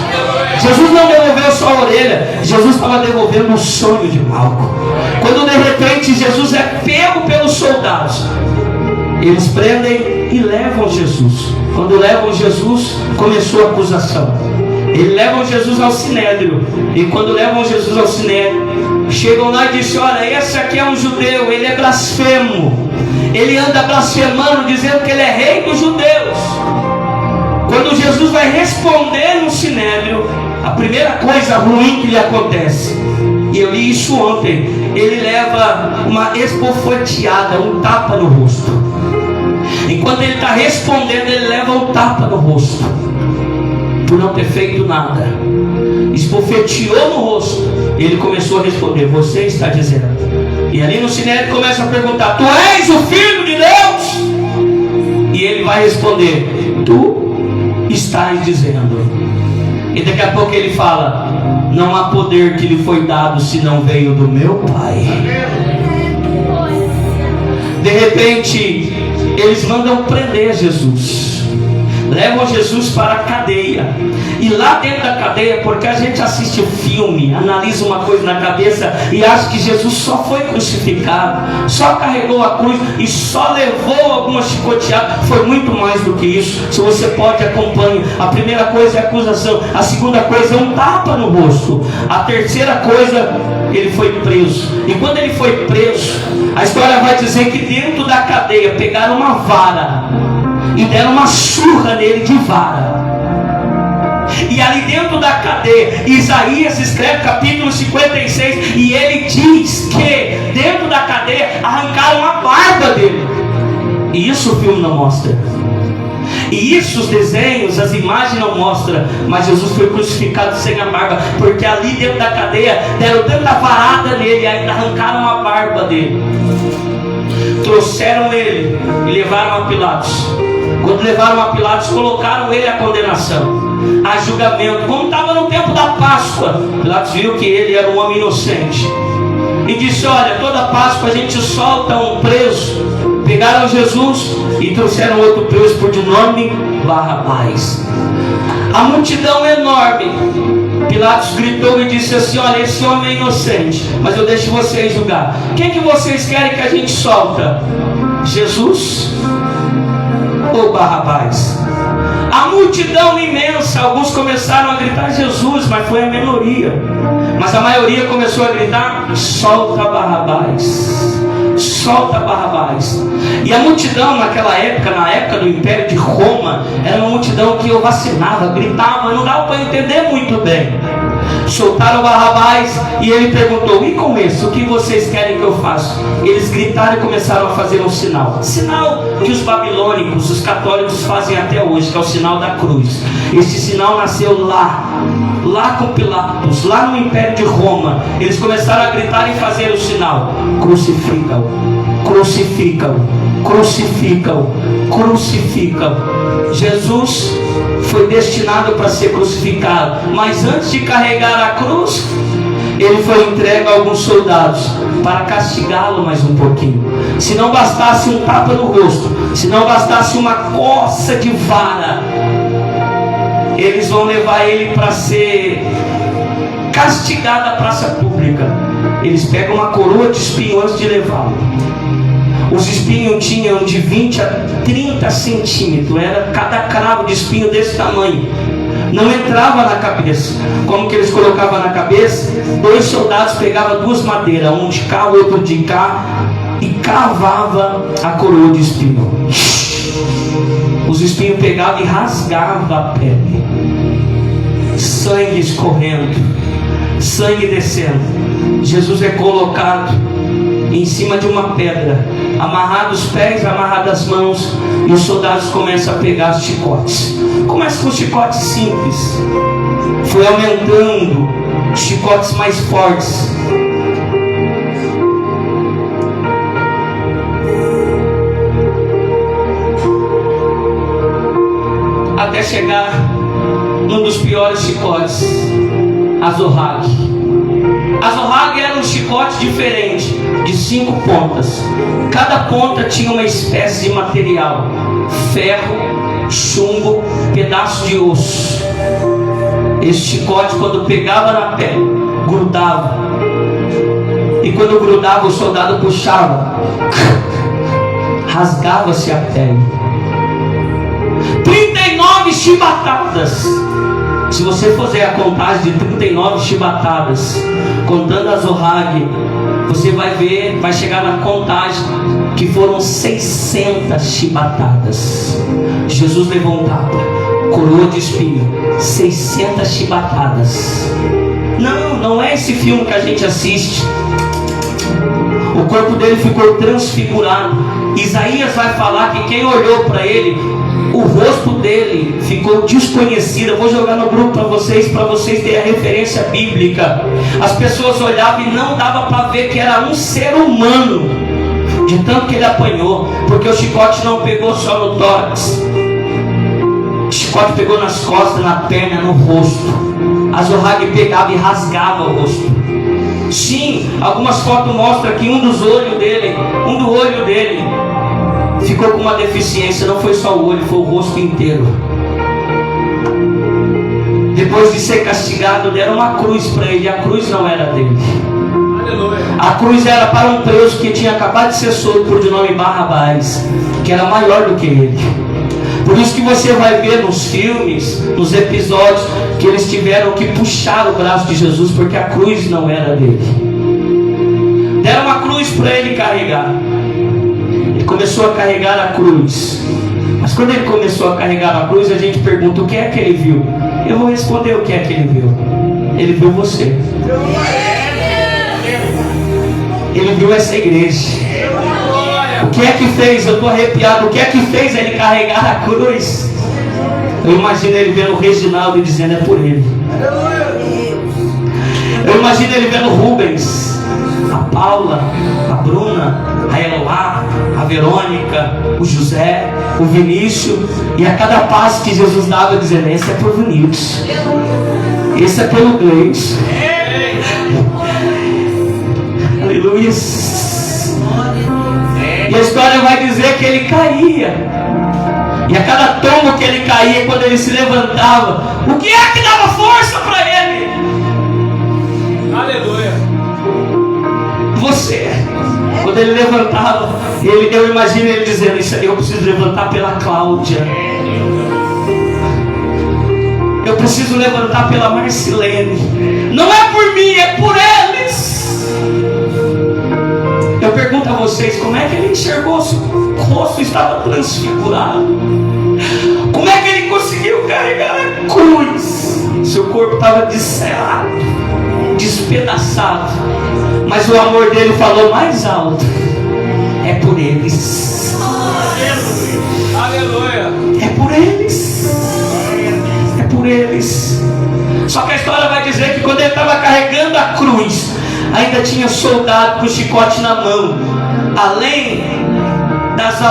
Jesus não devolveu só a orelha, Jesus estava devolvendo o sonho de Malco. Quando de repente Jesus é pego pelos soldados, eles prendem e levam Jesus. Quando levam Jesus, começou a acusação. Eles levam Jesus ao Sinédrio. E quando levam Jesus ao Sinédrio, chegam lá e dizem: olha, esse aqui é um judeu, ele é blasfemo, ele anda blasfemando, dizendo que ele é rei dos judeus. Quando Jesus vai responder no Sinédrio, a primeira coisa ruim que lhe acontece, e eu li isso ontem, ele leva uma esbofeteada, um tapa no rosto. Enquanto ele está respondendo, ele leva um tapa no rosto, por não ter feito nada. Esbofeteou no rosto. Ele começou a responder: você está dizendo. E ali no Sinédrio começa a perguntar: tu és o Filho de Deus? E ele vai responder: tu estás dizendo. E daqui a pouco ele fala: não há poder que lhe foi dado se não veio do meu Pai. De repente eles mandam prender Jesus, levam Jesus para a cadeia. E lá dentro da cadeia, porque a gente assiste o filme, analisa uma coisa na cabeça e acha que Jesus só foi crucificado, só carregou a cruz e só levou algumas chicoteadas. Foi muito mais do que isso. Se você pode, acompanhe. A primeira coisa é a acusação, a segunda coisa é um tapa no rosto, a terceira coisa, ele foi preso. E quando ele foi preso, a história vai dizer que dentro da cadeia pegaram uma vara e deram uma surra nele de vara. E ali dentro da cadeia, Isaías escreve capítulo 56, e ele diz que dentro da cadeia arrancaram a barba dele. E isso o filme não mostra, e isso os desenhos, as imagens não mostram. Mas Jesus foi crucificado sem a barba, porque ali dentro da cadeia deram tanta varada nele e ainda arrancaram a barba dele. Trouxeram ele e levaram a Pilatos. Quando levaram a Pilatos, colocaram ele à condenação, a julgamento. Como estava no tempo da Páscoa, Pilatos viu que ele era um homem inocente e disse: olha, toda Páscoa a gente solta um preso. Pegaram Jesus e trouxeram outro preso por de nome Barrabás. A multidão enorme. Pilatos gritou e disse assim: olha, esse homem é inocente, mas eu deixo vocês julgar. Quem que vocês querem que a gente solta? Jesus ou Barrabás? A multidão imensa, alguns começaram a gritar Jesus, mas foi a minoria. Mas a maioria começou a gritar: solta Barrabás, solta Barrabás. E a multidão naquela época, na época do Império de Roma, era uma multidão que ovacionava, gritava, não dava para entender muito bem. soltaram Barrabás e ele perguntou: e com isso, o que vocês querem que eu faça? Eles gritaram e começaram a fazer um sinal que os babilônicos, os católicos fazem até hoje, que é o sinal da cruz. Esse sinal nasceu lá com Pilatos, lá no Império de Roma. Eles começaram a gritar e fazer o sinal: crucifica-o, crucifica-o, crucifica-o, crucifica-o. Jesus foi destinado para ser crucificado, mas antes de carregar a cruz, ele foi entregue a alguns soldados para castigá-lo mais um pouquinho. Se não bastasse um tapa no rosto, se não bastasse uma coça de vara, eles vão levar ele para ser castigado na praça pública. Eles pegam uma coroa de espinho antes de levá-lo. Os espinhos tinham de 20 a 30 centímetros. Era cada cravo de espinho desse tamanho. Não entrava na cabeça. Como que eles colocavam na cabeça? 2 soldados pegavam 2 madeiras, um de cá, o outro de cá, e cavava a coroa de espinho. Os espinhos pegavam e rasgavam a pele. Sangue escorrendo, sangue descendo. Jesus é colocado em cima de uma pedra, amarrado os pés, amarrado as mãos, e os soldados começam a pegar os chicotes. Começa com chicotes simples, foi aumentando, chicotes mais fortes. Até chegar num dos piores chicotes, azorrague. Azorrague era um chicote diferente, de 5 pontas. Cada ponta tinha uma espécie de material: ferro, chumbo, pedaço de osso. Esse chicote, quando pegava na pele, grudava. E quando grudava, o soldado puxava, rasgava-se a pele. 39 chibatadas. Se você fizer a contagem de 39 chibatadas, contando a azorrague, você vai ver, vai chegar na contagem que foram 600 chibatadas. Jesus levantava, coroa de espinho, 600 chibatadas. Não é esse filme que a gente assiste. O corpo dele ficou transfigurado. Isaías vai falar que quem olhou para ele, o rosto dele ficou desconhecido. Eu vou jogar no grupo para vocês terem a referência bíblica. As pessoas olhavam e não dava para ver que era um ser humano, de tanto que ele apanhou, porque o chicote não pegou só no tórax, o chicote pegou nas costas, na perna, no rosto. A azorrague pegava e rasgava o rosto. Sim, algumas fotos mostram que um do olho dele ficou com uma deficiência. Não foi só o olho, foi o rosto inteiro. Depois de ser castigado, deram uma cruz para ele. A cruz não era dele. A cruz era para um preso que tinha acabado de ser solto por de nome Barrabás, que era maior do que ele. Por isso que você vai ver nos filmes, nos episódios, que eles tiveram que puxar o braço de Jesus, porque a cruz não era dele. Deram uma cruz para ele carregar. Ele começou a carregar a cruz. Mas quando ele começou a carregar a cruz, a gente pergunta: o que é que ele viu? Eu vou responder o que é que ele viu. Ele viu você. Ele viu essa igreja. O que é que fez? Eu estou arrepiado. O que é que fez ele carregar a cruz? Eu imagino ele vendo o Reginaldo e dizendo: é por ele. Eu imagino ele vendo o Rubens, a Paula, a Bruna, a Eloá, a Verônica, o José, o Vinícius, e a cada passo que Jesus dava, dizendo: esse é por Vinícius, esse é pelo Gleison. Aleluia. E a história vai dizer que ele caía, e a cada tombo que ele caía, quando ele se levantava, o que é que dava força para ele? Aleluia. Você. Quando ele levantava, eu imagino ele dizendo: isso aí eu preciso levantar pela Cláudia, eu preciso levantar pela Marcilene. Não é por mim, é por eles. Eu pergunto a vocês: como é que ele enxergou se o rosto estava transfigurado? Como é que ele conseguiu carregar a cruz se o corpo estava descerrado, despedaçado, mas o amor dele falou mais alto: é por eles. Aleluia. É por eles. É por eles. Só que a história vai dizer que quando ele estava carregando a cruz, ainda tinha soldado com chicote na mão. Além das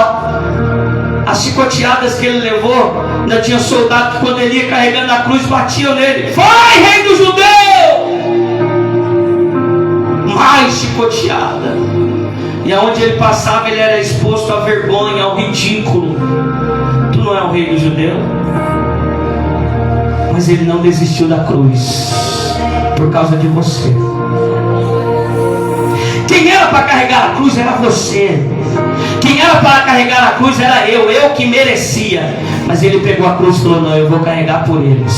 as chicoteadas que ele levou, ainda tinha soldado que quando ele ia carregando a cruz, batiam nele: vai, rei do judeu! Mais chicoteada. E aonde ele passava, ele era exposto à vergonha, ao ridículo. Tu não é o rei do judeu? Mas ele não desistiu da cruz por causa de você. Quem era para carregar a cruz era você. Quem era para carregar a cruz era eu que merecia. Mas ele pegou a cruz e falou: não, eu vou carregar por eles.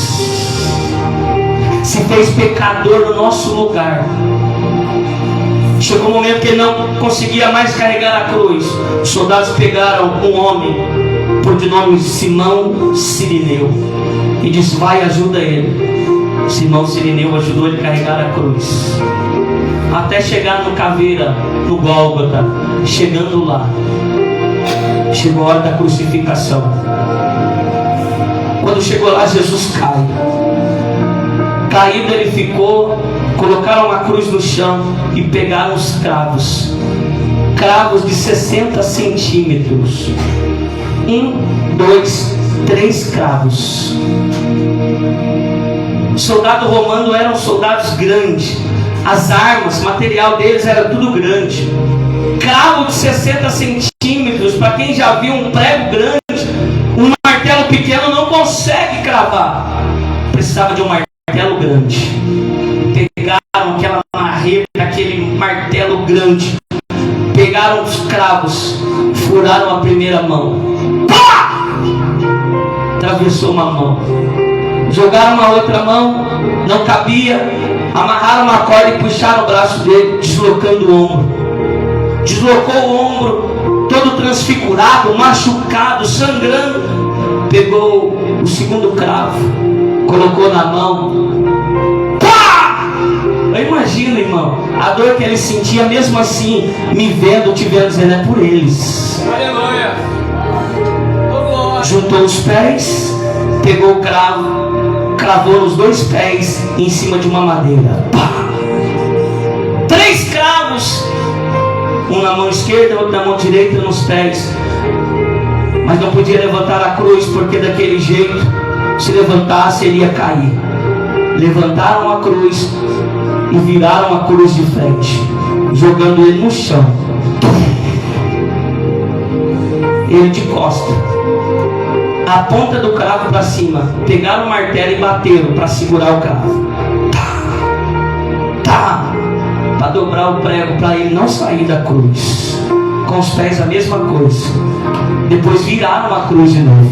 Se fez pecador no nosso lugar. Chegou um momento que ele não conseguia mais carregar a cruz. Os soldados pegaram um homem por de nome Simão Cirineu e disse: vai, ajuda ele. Simão Cirineu ajudou ele a carregar a cruz até chegar no Caveira, no Gólgota. Chegando lá, chegou a hora da crucificação. Quando chegou lá, Jesus cai. Caído ele ficou. Colocaram uma cruz no chão e pegaram os cravos. Cravos de 60 centímetros. 1, 2, 3 cravos. O soldado romano eram soldados grandes. As armas, material deles era tudo grande. Cravo de 60 centímetros. Para quem já viu um prego grande, um martelo pequeno não consegue cravar. Precisava de um martelo grande. Pegaram aquela marreta, aquele martelo grande, pegaram os cravos, furaram a primeira mão, pá! Atravessou uma mão, jogaram uma outra mão, não cabia, amarraram uma corda e puxaram o braço dele, deslocando o ombro. Deslocou o ombro, todo transfigurado, machucado, sangrando. Pegou o segundo cravo, colocou na mão. Imagina, irmão, a dor que ele sentia, mesmo assim, me vendo, te vendo, dizendo: é por eles. Aleluia. Juntou os pés, pegou o cravo, cravou os 2 pés em cima de uma madeira. Pá! 3 cravos, um na mão esquerda, outro na mão direita, nos pés. Mas não podia levantar a cruz, porque daquele jeito, se levantasse, ele ia cair. Levantaram a cruz e viraram a cruz de frente, jogando ele no chão. Ele de costa, a ponta do cravo para cima. Pegaram o martelo e bateram para segurar o cravo. Tá, para dobrar o prego, para ele não sair da cruz. Com os pés a mesma coisa. Depois viraram a cruz de novo.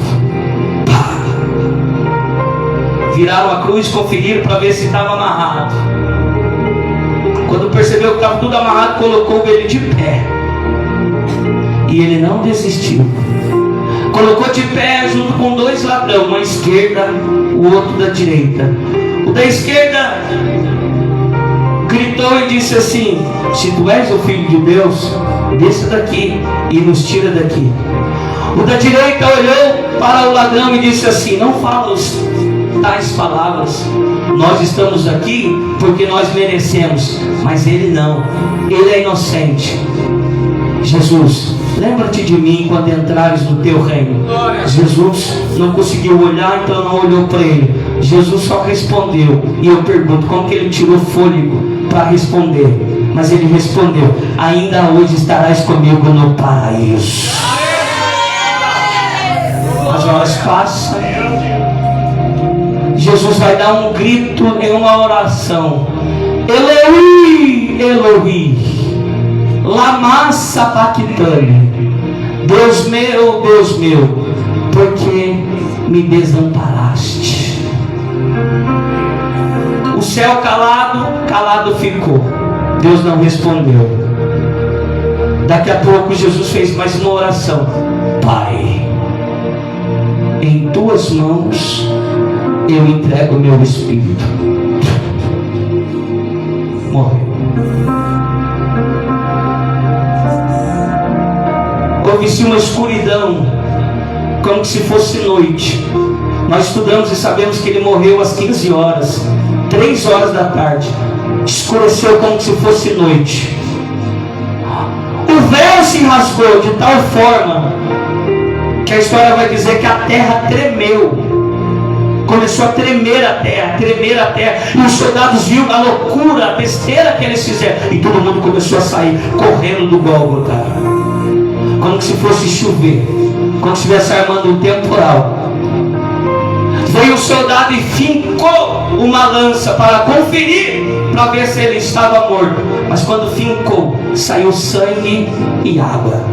Viraram a cruz, conferiram para ver se estava amarrado. Quando percebeu que estava tudo amarrado, colocou ele de pé. E ele não desistiu. Colocou de pé junto com 2 ladrões, uma à esquerda, o outro da direita. O da esquerda gritou e disse assim: se tu és o Filho de Deus, desça daqui e nos tira daqui. O da direita olhou para o ladrão e disse assim: não fala tais palavras, nós estamos aqui porque nós merecemos, mas ele não, ele é inocente. Jesus, lembra-te de mim quando entrares no teu reino. Jesus não conseguiu olhar, então não olhou para ele. Jesus só respondeu. E eu pergunto, como que ele tirou fôlego para responder? Mas ele respondeu: ainda hoje estarás comigo no paraíso. As horas passam, Jesus vai dar um grito em uma oração: Eloi, Eloi, lama sabachthani. Deus meu, por que me desamparaste? O céu calado ficou. Deus não respondeu. Daqui a pouco Jesus fez mais uma oração: Pai, em tuas mãos eu entrego o meu espírito. Morreu. Houve-se uma escuridão, como se fosse noite. Nós estudamos e sabemos que ele morreu às 15 horas, 3 horas da tarde. Escureceu como se fosse noite. O véu se rasgou de tal forma que a história vai dizer que a terra tremeu. Começou a tremer a terra, e os soldados viram a loucura, a besteira que eles fizeram, e todo mundo começou a sair correndo do Gólgota, como se fosse chover, como se estivesse armando um temporal. Veio o soldado e fincou uma lança para conferir, para ver se ele estava morto. Mas quando fincou, saiu sangue e água.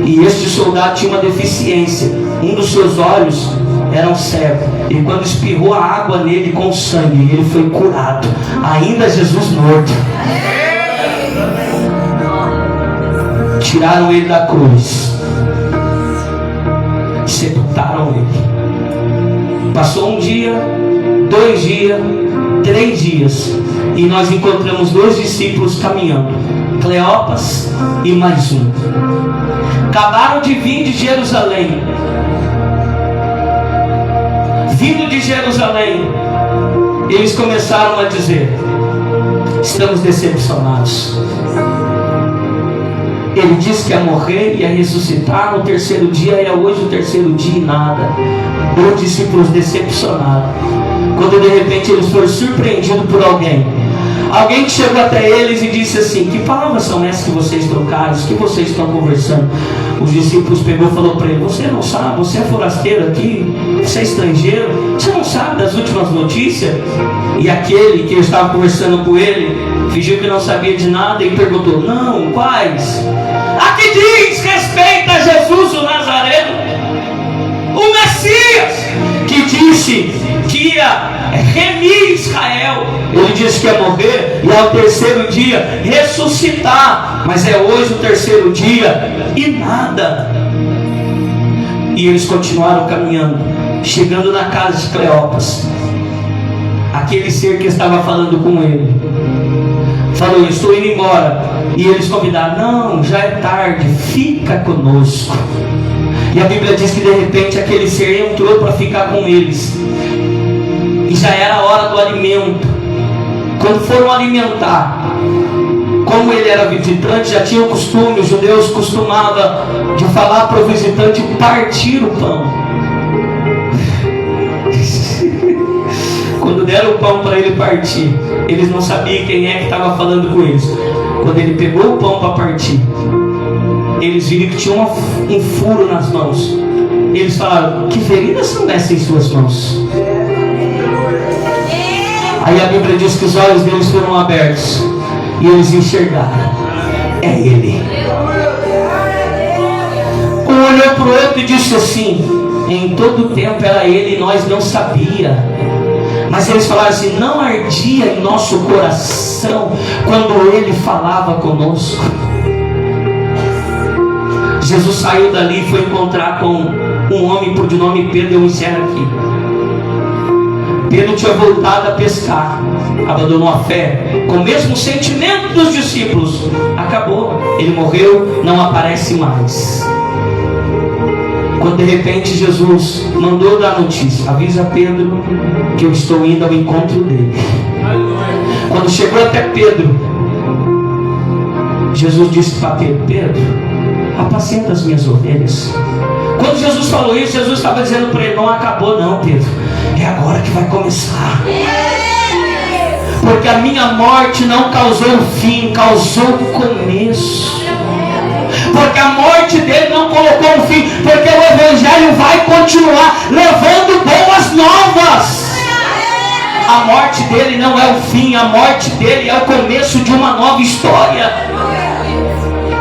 E este soldado tinha uma deficiência. Um dos seus olhos era um cego. E quando espirrou a água nele com sangue, ele foi curado. Ainda Jesus morto. Tiraram ele da cruz. Sepultaram ele. Passou um dia, 2 dias, 3 dias, e nós encontramos 2 discípulos caminhando, Cleopas e mais um. Acabaram de vir de Jerusalém. Vindo de Jerusalém, eles começaram a dizer: estamos decepcionados. Ele disse que ia morrer, ia ressuscitar no 3º dia, e hoje o 3º dia e nada. 2 discípulos decepcionados. Quando de repente eles foram surpreendidos por alguém que chegou até eles e disse assim: que palavras são essas que vocês trocaram? O que vocês estão conversando? Os discípulos pegou e falou para ele: você não sabe, você é forasteiro aqui, você é estrangeiro, você não sabe das últimas notícias? E aquele que estava conversando com ele fingiu que não sabia de nada e perguntou: não, quais? A que diz respeito a Jesus o Nazareno, o Messias, que disse que ia remir Israel. Ele disse que ia morrer e ao 3º dia ressuscitar, mas é hoje o 3º dia e nada. E eles continuaram caminhando, chegando na casa de Cleopas. Aquele ser que estava falando com ele falou: eu estou indo embora. E eles convidaram: não, já é tarde, fica conosco. E a Bíblia diz que de repente aquele ser entrou para ficar com eles, e já era a hora do alimento. Quando foram alimentar, como ele era visitante, já tinha o costume, os judeus costumavam de falar para o visitante partir o pão. Quando deram o pão para ele partir, eles não sabiam quem é que estava falando com eles. Quando ele pegou o pão para partir, eles viram que tinha um furo nas mãos. Eles falaram: que feridas são essas em suas mãos? Aí a Bíblia diz que os olhos deles foram abertos e eles enxergaram: é ele. Um olhou para o outro e disse assim: em todo o tempo era ele e nós não sabia. Mas eles falaram assim: não ardia em nosso coração quando ele falava conosco. Jesus saiu dali e foi encontrar com um homem por de nome Pedro. Eu encerro aqui. Pedro tinha voltado a pescar, abandonou a fé, com o mesmo sentimento dos discípulos. Acabou, ele morreu, não aparece mais. Quando de repente Jesus mandou dar notícia: avisa Pedro que eu estou indo ao encontro dele. Quando chegou até Pedro, Jesus disse para Pedro: Pedro, apacenta as minhas ovelhas. Quando Jesus falou isso, Jesus estava dizendo para ele: não acabou não, Pedro, é agora que vai começar. Porque a minha morte não causou o fim, causou o começo. Porque a morte dele não colocou um fim, porque o Evangelho vai continuar levando boas novas. A morte dele não é o fim, a morte dele é o começo de uma nova história.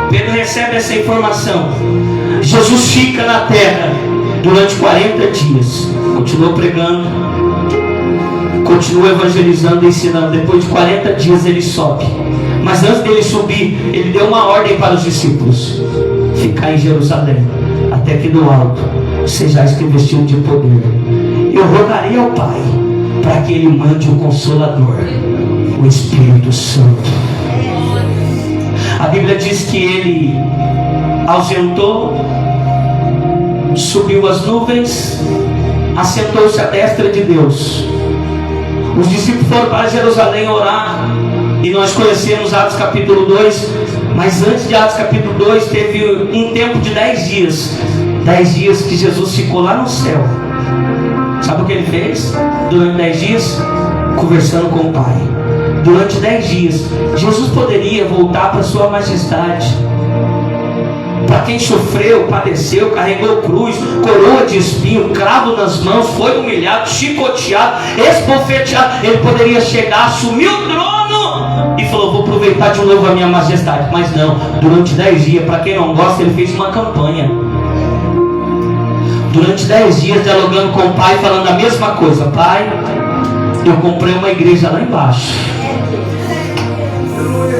Pedro recebe essa informação. Jesus fica na terra durante 40 dias, continuou pregando, continuou evangelizando e ensinando. Depois de 40 dias ele sobe. Mas antes dele subir, ele deu uma ordem para os discípulos: ficar em Jerusalém, até que do alto sejais revestidos de poder. Eu rogarei ao Pai, para que Ele mande o Consolador, o Espírito Santo. A Bíblia diz que Ele ausentou, subiu as nuvens, assentou-se à destra de Deus. Os discípulos foram para Jerusalém orar, e nós conhecemos Atos capítulo 2, mas antes de Atos capítulo 2 teve um tempo de 10 dias. 10 dias que Jesus ficou lá no céu. Sabe o que Ele fez? Durante 10 dias, conversando com o Pai. Durante 10 dias, Jesus poderia voltar para sua majestade. Para quem sofreu, padeceu, carregou cruz, coroa de espinho, cravo nas mãos, foi humilhado, chicoteado, esbofeteado, Ele poderia chegar, assumir o trono e falou: vou aproveitar de novo a minha majestade. Mas não, durante 10 dias, para quem não gosta, Ele fez uma campanha. Durante 10 dias, dialogando com o Pai, falando a mesma coisa: Pai, eu comprei uma igreja lá embaixo.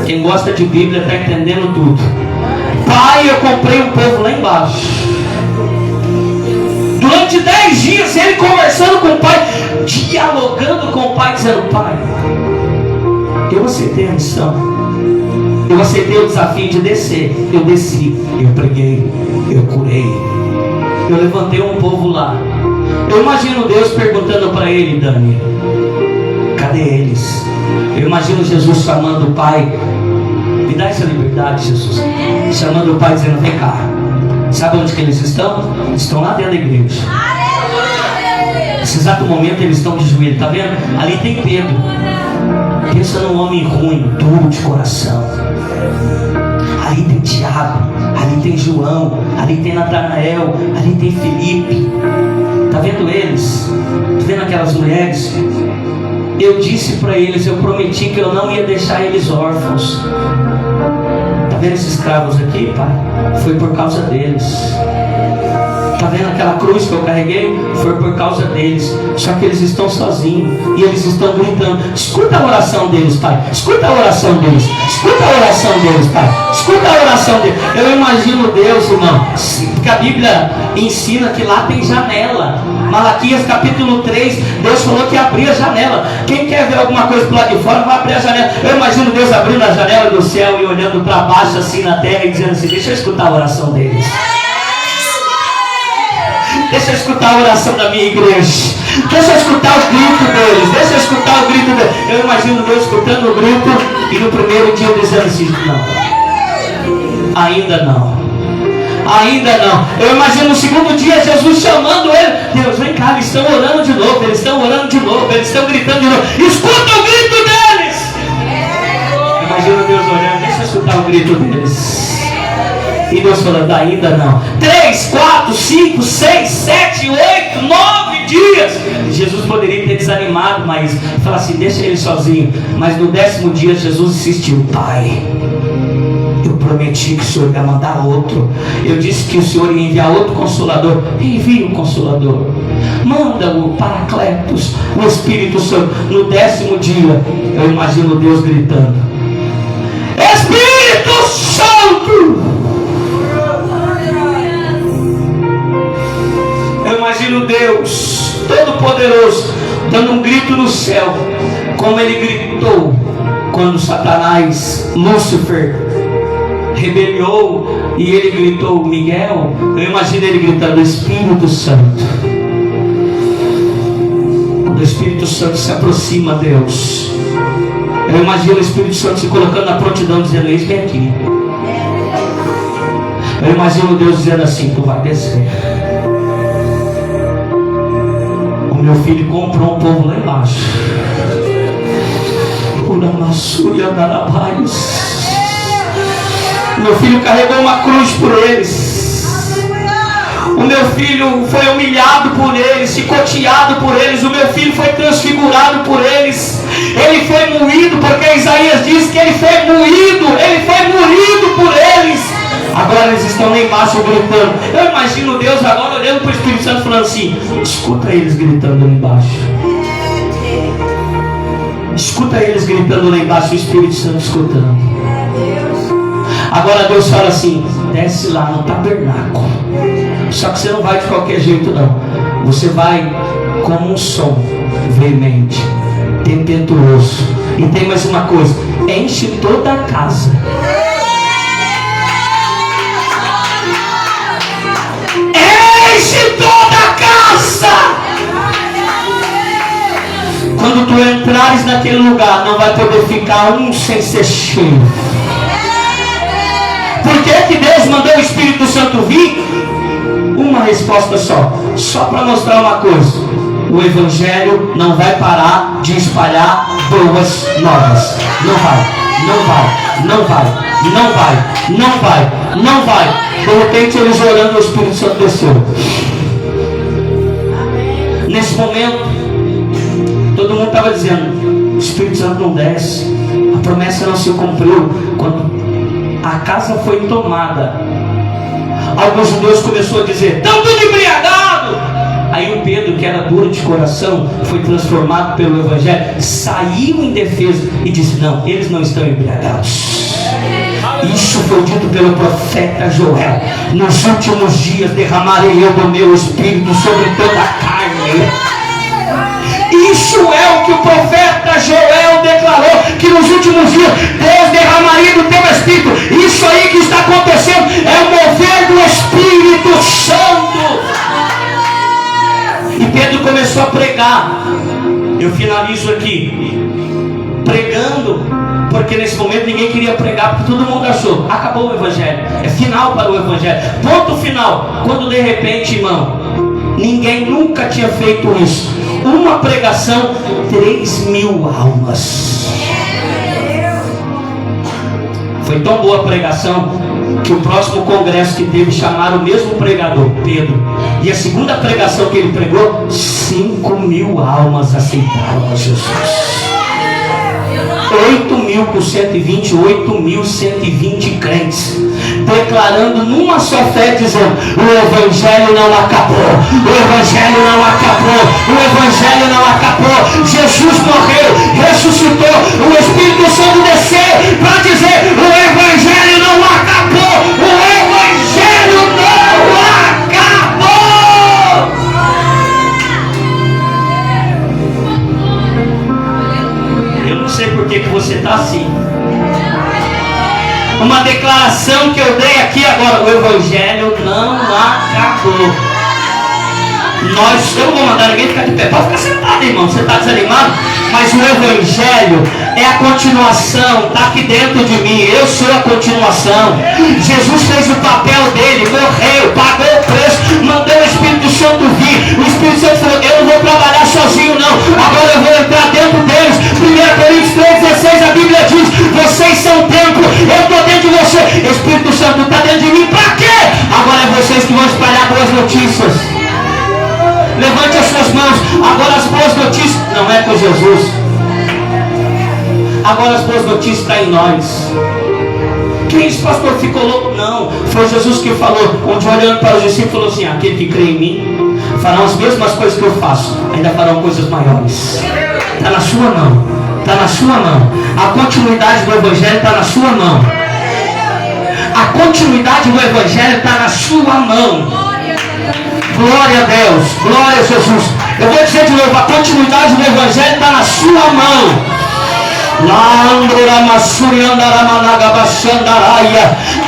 Quem gosta de Bíblia está entendendo tudo. Pai, eu comprei um povo lá embaixo. Durante 10 dias, Ele conversando com o Pai, dialogando com o Pai, dizendo: Pai, eu aceitei a missão, eu aceitei o desafio de descer. Eu desci, eu preguei, eu curei, eu levantei um povo lá. Eu imagino Deus perguntando para ele: Dani, cadê eles? Eu imagino Jesus chamando o Pai: me dá essa liberdade, Jesus. Chamando o Pai, dizendo: vem cá. Sabe onde que eles estão? Estão lá dentro da igreja. Nesse exato momento eles estão de joelho, tá vendo? Ali tem Pedro. Pensa num homem ruim, duro de coração. Ali tem Tiago, ali tem João, ali tem Natanael, ali tem Felipe. Tá vendo eles? Tá vendo aquelas mulheres? Eu disse para eles, eu prometi que eu não ia deixar eles órfãos. Tá vendo esses cravos aqui, Pai? Foi por causa deles. Tá vendo aquela cruz que eu carreguei? Foi por causa deles. Só que eles estão sozinhos e eles estão gritando. Escuta a oração deles, Pai. Escuta a oração deles. Escuta a oração deles, Pai. Escuta a oração deles. Eu imagino Deus, irmão, porque a Bíblia ensina que lá tem janela. Malaquias capítulo 3, Deus falou que abria a janela. Quem quer ver alguma coisa pro lado de fora, vai abrir a janela. Eu imagino Deus abrindo a janela do céu e olhando para baixo assim na terra e dizendo assim: deixa eu escutar a oração deles. Deixa eu escutar a oração da minha igreja. Deixa eu escutar o grito deles. Deixa eu escutar o grito deles. Eu imagino Deus escutando o grito e no primeiro dia dizendo assim: não, ainda não. Ainda não. Eu imagino no segundo dia Jesus chamando ele: Deus, vem cá, eles estão orando de novo. Eles estão orando de novo. Eles estão gritando de novo. Escuta o grito deles. Eu imagino Deus olhando: deixa eu escutar o grito deles. E Deus falando: ainda não. 3, 4, 5, 6, 7, 8, 9 dias. Jesus poderia ter desanimado, mas falar assim: deixa ele sozinho. Mas no 10º dia Jesus insistiu: Pai, eu prometi que o Senhor ia mandar outro. Eu disse que o Senhor ia enviar outro Consolador. Envia o Consolador. Manda o Paracletos, o Espírito Santo. No 10º dia, eu imagino Deus gritando: Espírito Santo! Eu imagino Deus Todo-Poderoso dando um grito no céu, como Ele gritou quando Satanás, Lúcifer, rebeliou e ele gritou: Miguel. Eu imagino ele gritando: Espírito Santo. Quando o Espírito Santo se aproxima, Deus, eu imagino o Espírito Santo se colocando na prontidão, dizendo: eis-me aqui. Eu imagino Deus dizendo assim: tu vai descer. O meu filho comprou um povo lá embaixo. Meu filho carregou uma cruz por eles. O meu filho foi humilhado por eles, chicoteado por eles. O meu filho foi transfigurado por eles. Ele foi moído, porque Isaías diz que ele foi moído. Ele foi moído por eles. Agora eles estão lá embaixo gritando. Eu imagino Deus agora olhando para o Espírito Santo falando assim: escuta eles gritando lá embaixo. Escuta eles gritando lá embaixo, o Espírito Santo escutando. Agora Deus fala assim: desce lá no tabernáculo. Só que você não vai de qualquer jeito não. Você vai como um som. veemente, tempestuoso. E tem mais uma coisa: enche toda a casa. Enche toda a casa. Quando tu entrares naquele lugar, não vai poder ficar um sem ser cheio. Por que Deus mandou o Espírito Santo vir? Uma resposta só para mostrar uma coisa: o Evangelho não vai parar de espalhar boas novas. Não vai, não vai, não vai, não vai, não vai, não vai. De repente eles orando, o Espírito Santo desceu. Nesse momento, todo mundo estava dizendo: o Espírito Santo não desce, a promessa não se cumpriu. Quando a casa foi tomada, alguns judeus começaram a dizer: estão tudo embriagados. Aí o Pedro, que era duro de coração, foi transformado pelo Evangelho, saiu em defesa e disse: não, eles não estão embriagados. Isso foi dito pelo profeta Joel: nos últimos dias derramarei eu do meu Espírito sobre toda a carne. Isso é o que o profeta Joel declarou, que nos últimos dias Deus derramaria do teu Espírito. Isso aí que está acontecendo é o mover do Espírito Santo. E Pedro começou a pregar. Eu finalizo aqui pregando, porque nesse momento ninguém queria pregar, porque todo mundo achou: acabou o Evangelho, é final para o Evangelho, ponto final. Quando de repente, irmão, ninguém nunca tinha feito isso. Uma pregação, 3.000 almas. Foi tão boa a pregação que o próximo congresso que teve, chamaram o mesmo pregador, Pedro. E a segunda pregação que ele pregou, 5.000 almas aceitaram a Jesus. 8.000 por 120, 8.120 crentes, declarando numa só fé, dizendo: o Evangelho não acabou, o Evangelho não acabou, o Evangelho não acabou. Jesus morreu, ressuscitou, o Espírito Santo desceu para dizer: o Evangelho não acabou, o Evangelho não acabou. Eu não sei por que você está assim. Uma declaração que eu dei aqui agora: o Evangelho não acabou. Eu não vou mandar ninguém ficar de pé. Pode ficar sentado, irmão. Você está desanimado? Mas o Evangelho é a continuação. Está aqui dentro de mim. Eu sou a continuação. Jesus fez o papel dele, morreu, pagou o preço, mandou o Espírito Santo vir. O Espírito Santo falou: eu não vou trabalhar sozinho, não. Agora eu vou entrar dentro deles. 1 Coríntios 3,16, a Bíblia diz: vocês são templo, eu estou dentro de você. O Espírito Santo está dentro de mim. Para quê? Agora é vocês que vão espalhar boas notícias. Levante as suas mãos. Agora as boas notícias não é com Jesus. Agora as boas notícias estão em nós. Quem esse pastor ficou louco? Não, foi Jesus que falou, onde olhando para os discípulos falou assim: aquele que crê em mim farão as mesmas coisas que eu faço, ainda farão coisas maiores. Está na sua mão, está na sua mão. A continuidade do Evangelho está na sua mão. A continuidade do Evangelho está na sua mão. Glória a Deus, glória a Jesus. Eu vou dizer de novo: a continuidade do Evangelho está na sua mão.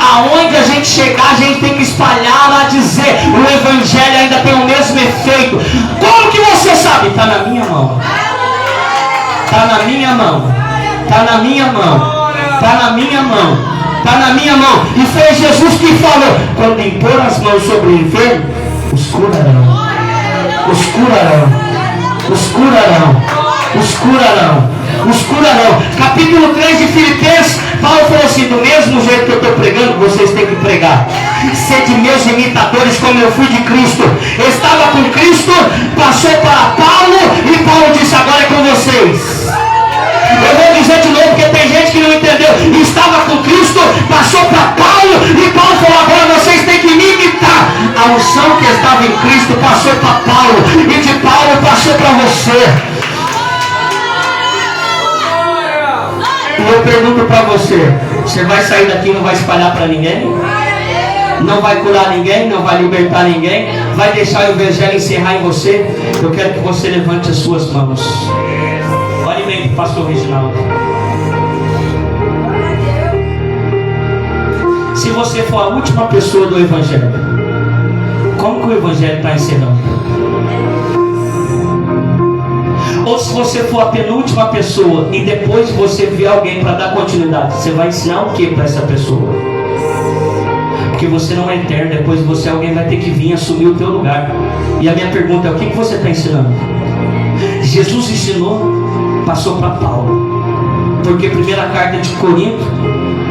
Aonde a gente chegar, a gente tem que espalhar a dizer: o Evangelho ainda tem o mesmo efeito. Como que você sabe? Está na minha mão. Está na minha mão. Está na minha mão. Está na minha mão. Está na minha mão. E foi Jesus que falou: quando impor as mãos sobre o enfermo, os curarão. Os curarão. Os curarão. Os curarão. Os curarão. Capítulo 3 de Filipenses, Paulo falou assim: do mesmo jeito que eu estou pregando, vocês têm que pregar. Sede meus imitadores como eu fui de Cristo. Eu estava com Cristo, passou para Paulo, e Paulo disse: agora é com vocês. Eu vou dizer de novo, porque tem gente que não entendeu. Estava com Cristo, passou para Paulo, e Paulo falou: agora vocês têm que me imitar. A unção que estava em Cristo passou para Paulo, e de Paulo passou para você. E eu pergunto para você: você vai sair daqui e não vai espalhar para ninguém? Não vai curar ninguém? Não vai libertar ninguém? vai deixar o evangelho encerrar em você, eu quero que você levante as suas mãos. Olhe bem para o pastor Reginaldo. Se você for a última pessoa do evangelho, como que o evangelho está encerrando? Ou se você for a penúltima pessoa e depois você vier alguém para dar continuidade, você vai ensinar o que para essa pessoa? Porque você não é eterno, depois de você alguém vai ter que vir assumir o teu lugar. E a minha pergunta é: o que você está ensinando? Jesus ensinou, passou para Paulo. Porque primeira carta de Corinto,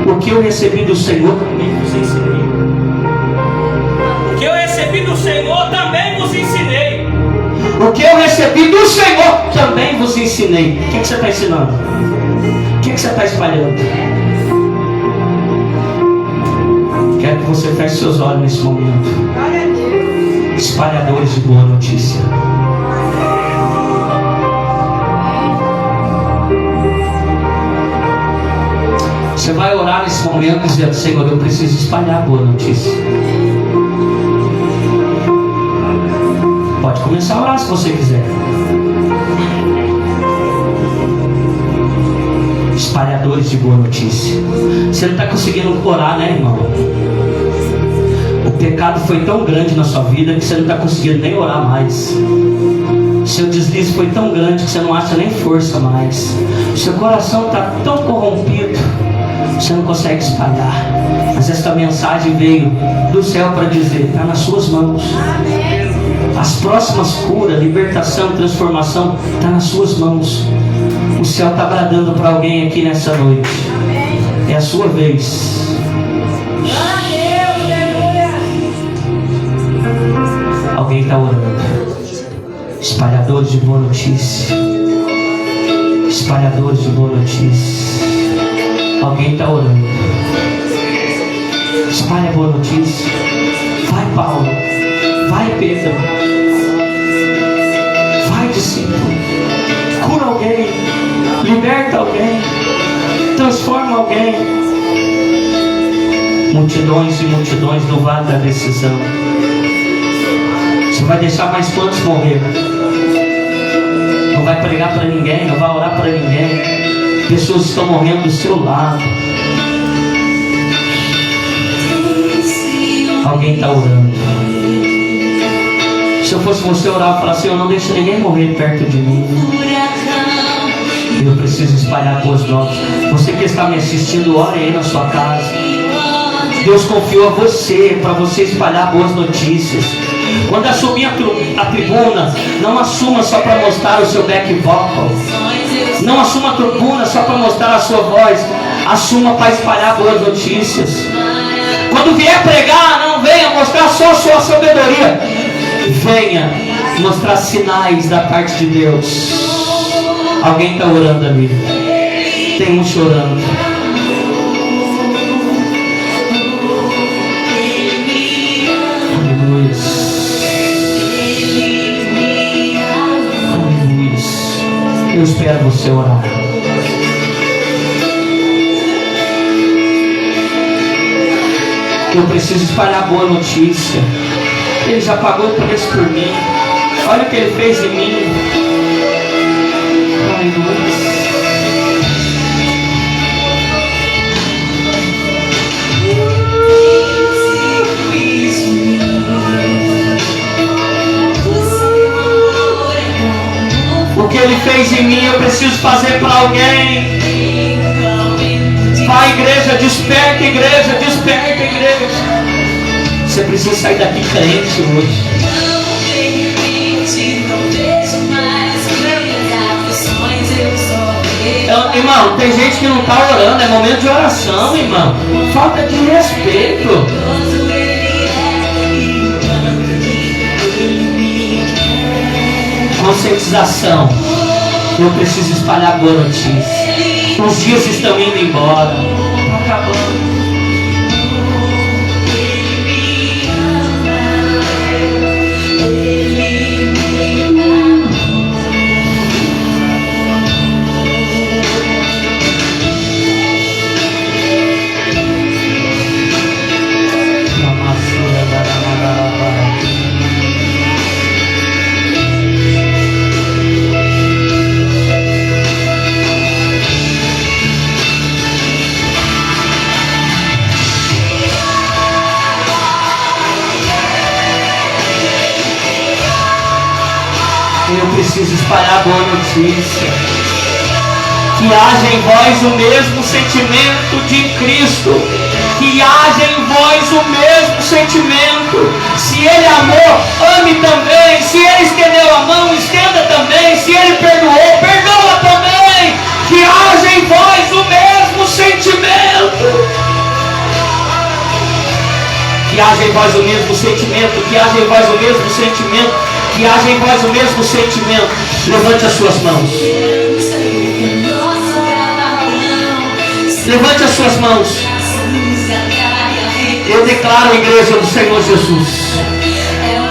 o que eu recebi do Senhor também vos ensinei. O que eu recebi do Senhor também vos ensinei. O que eu recebi do Senhor também vos ensinei. O que você está ensinando? O que você está espalhando? Quero que você feche seus olhos nesse momento. Espalhadores de boa notícia. Você vai orar nesse momento dizendo: Senhor, eu preciso espalhar a boa notícia. Pode começar a orar se você quiser. Espalhadores de boa notícia. Você não está conseguindo orar, né, irmão? O pecado foi tão grande na sua vida que você não está conseguindo nem orar mais. Seu deslize foi tão grande que você não acha nem força mais. Seu coração está tão corrompido, você não consegue espalhar. Mas esta mensagem veio do céu para dizer: está nas suas mãos. As próximas curas, libertação, transformação, está nas suas mãos. O céu está bradando para alguém aqui nessa noite. É a sua vez. Alguém está orando. Espalhadores de boa notícia. Espalhadores de boa notícia. Alguém está orando. Espalha a boa notícia. Vai, Paulo. Vai, Pedro. Vai, discípulo. Cura alguém. Liberta alguém. Transforma alguém. Multidões e multidões no vale da decisão. Você vai deixar mais quantos morrer? Não vai pregar para ninguém, não vai orar para ninguém. Pessoas estão morrendo do seu lado. Alguém está orando. Se eu fosse você orar e falar: Senhor, não deixe ninguém morrer perto de mim. Eu preciso espalhar boas novas. Você que está me assistindo, ore aí na sua casa. Deus confiou a você para você espalhar boas notícias. Quando assumir a tribuna, não assuma só para mostrar o seu back vocal. Não assuma a tribuna só para mostrar a sua voz. Assuma para espalhar boas notícias. Quando vier pregar, não venha mostrar só a sua sabedoria. Venha mostrar sinais da parte de Deus. Alguém está orando ali. Tem um chorando. Aleluia. Aleluia. Eu espero você orar. Eu preciso espalhar boa notícia. Ele já pagou o preço por mim. Olha o que Ele fez em mim. Aleluia. O que Ele fez em mim, eu preciso fazer para alguém. Vai, igreja, desperta, igreja, desperta, igreja. Você precisa sair daqui crente hoje. Irmão, tem gente que não está orando, é momento de oração, irmão. Falta de respeito. Conscientização. Eu preciso espalhar boa notícia. Os dias estão indo embora. Está acabando. precisa espalhar a boa notícia. Que haja em vós o mesmo sentimento de Cristo. Que haja em vós o mesmo sentimento. Se Ele amou, ame também. Se Ele estendeu a mão, estenda também. Se Ele perdoou, perdoa também. Que haja em vós o mesmo sentimento. Que haja em vós o mesmo sentimento. Que haja em vós o mesmo sentimento. Que haja em vós o mesmo sentimento. Levante as suas mãos. Levante as suas mãos. Eu declaro a igreja do Senhor Jesus.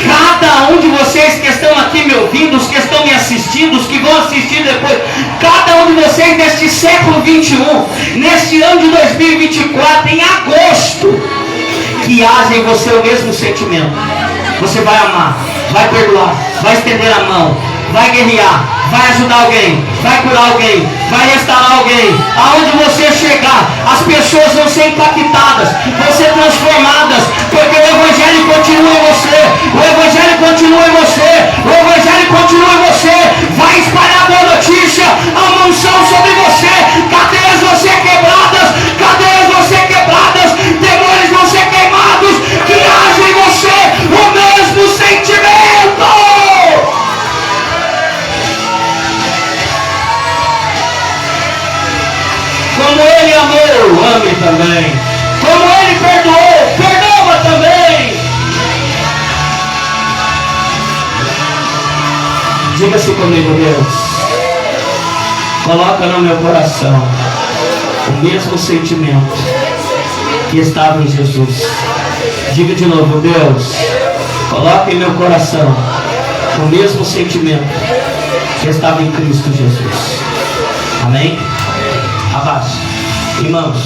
Cada um de vocês que estão aqui me ouvindo, os que estão me assistindo, os que vão assistir depois, cada um de vocês neste século 21, neste ano de 2024, em agosto, que haja em você o mesmo sentimento. Você vai amar, vai perdoar, vai estender a mão, vai guerrear, vai ajudar alguém, vai curar alguém, vai restaurar alguém. Aonde você chegar, as pessoas vão ser impactadas, vão ser transformadas, porque o Evangelho continua em você, o Evangelho continua em você, o Evangelho continua em você. Vai espalhar a boa notícia, a unção sobre você. Cadeias vão ser quebradas, cadeias vão ser quebradas, demônios vão ser queimados. Que haja em você o mesmo sentimento. Como Ele amou, ame também. Como Ele perdoou, perdoa também. Diga-se comigo, Deus. Coloca no meu coração o mesmo sentimento que estava em Jesus. Diga de novo, Deus. Coloca em meu coração o mesmo sentimento que estava em Cristo Jesus. Amém? Abaixe. Irmãos,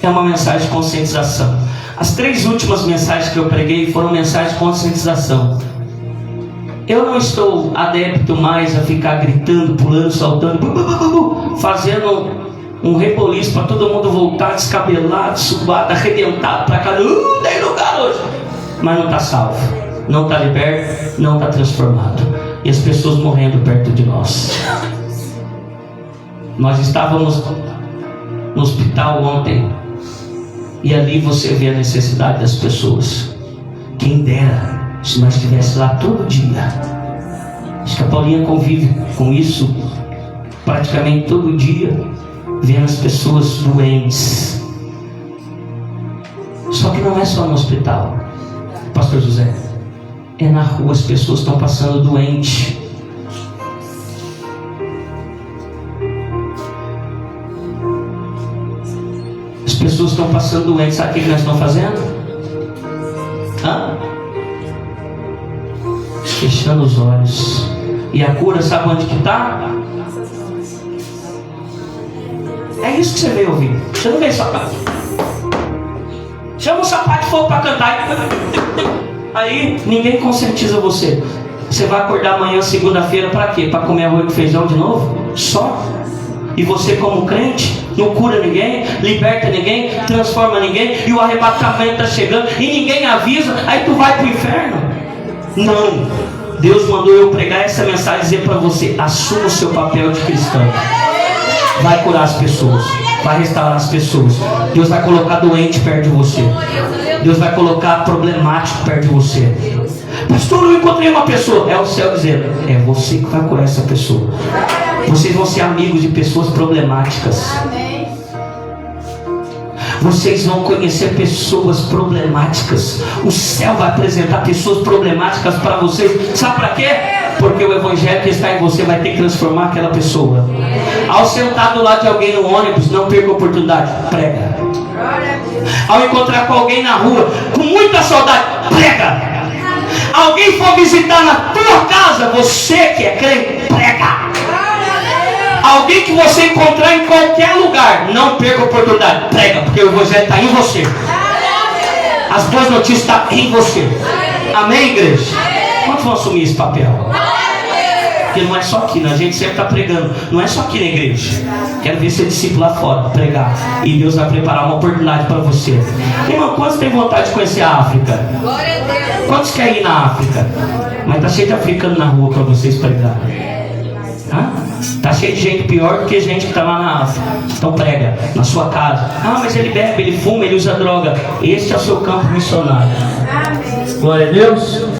é uma mensagem de conscientização. As 3 últimas mensagens que eu preguei foram mensagens de conscientização. Eu não estou adepto mais a ficar gritando, pulando, saltando, fazendo um reboliço para todo mundo voltar descabelado, suado, arrebentado para cada tem lugar hoje. Mas não está salvo, não está liberto, não está transformado. E as pessoas morrendo perto de nós. Nós estávamos no hospital ontem e ali você vê a necessidade das pessoas. Quem dera se nós estivéssemos lá todo dia. Acho que a Paulinha convive com isso praticamente todo dia, vendo as pessoas doentes. Só que não é só no hospital, Pastor José, é na rua. As pessoas estão passando doentes. As pessoas estão passando doentes. Sabe o que nós estamos fazendo? Fechando os olhos. E a cura, sabe onde que está? É isso que você veio ouvir. Você não veio sapato. Chama o sapato de fogo para cantar. Aí ninguém conscientiza você. Você vai acordar amanhã, segunda-feira, para quê? Para comer arroz com feijão de novo? Só? E você, como crente, não cura ninguém, liberta ninguém, transforma ninguém, e o arrebatamento está chegando e ninguém avisa, aí tu vai para o inferno? Não. Deus mandou eu pregar essa mensagem e dizer para você: assuma o seu papel de cristão. Vai curar as pessoas, vai restaurar as pessoas. Deus vai colocar doente perto de você. Deus vai colocar problemático perto de você. Pastor, eu encontrei uma pessoa. É o céu dizendo: é você que vai curar essa pessoa. Vocês vão ser amigos de pessoas problemáticas. Vocês vão conhecer pessoas problemáticas. O céu vai apresentar pessoas problemáticas para vocês. Sabe para quê? Porque o Evangelho que está em você vai ter que transformar aquela pessoa. Ao sentar do lado de alguém no ônibus, não perca a oportunidade, prega. Ao encontrar com alguém na rua com muita saudade, prega. Alguém for visitar na tua casa, você que é crente, prega. Alguém que você encontrar em qualquer lugar, não perca a oportunidade, prega, porque o Evangelho está em você. As boas notícias estão em você. Amém, igreja? Quantos vão assumir esse papel? Porque não é só aqui, né? A gente sempre está pregando. Não é só aqui na igreja. Quero ver ser discípulo lá fora, pregar. E Deus vai preparar uma oportunidade para você. Irmão, quantos têm vontade de conhecer a África? Quantos querem ir na África? Mas está cheio de africano na rua para vocês pregar. Está cheio de gente pior do que gente que está lá na África. Então prega na sua casa. Mas ele bebe, ele fuma, ele usa droga. Este é o seu campo missionário. Glória a Deus.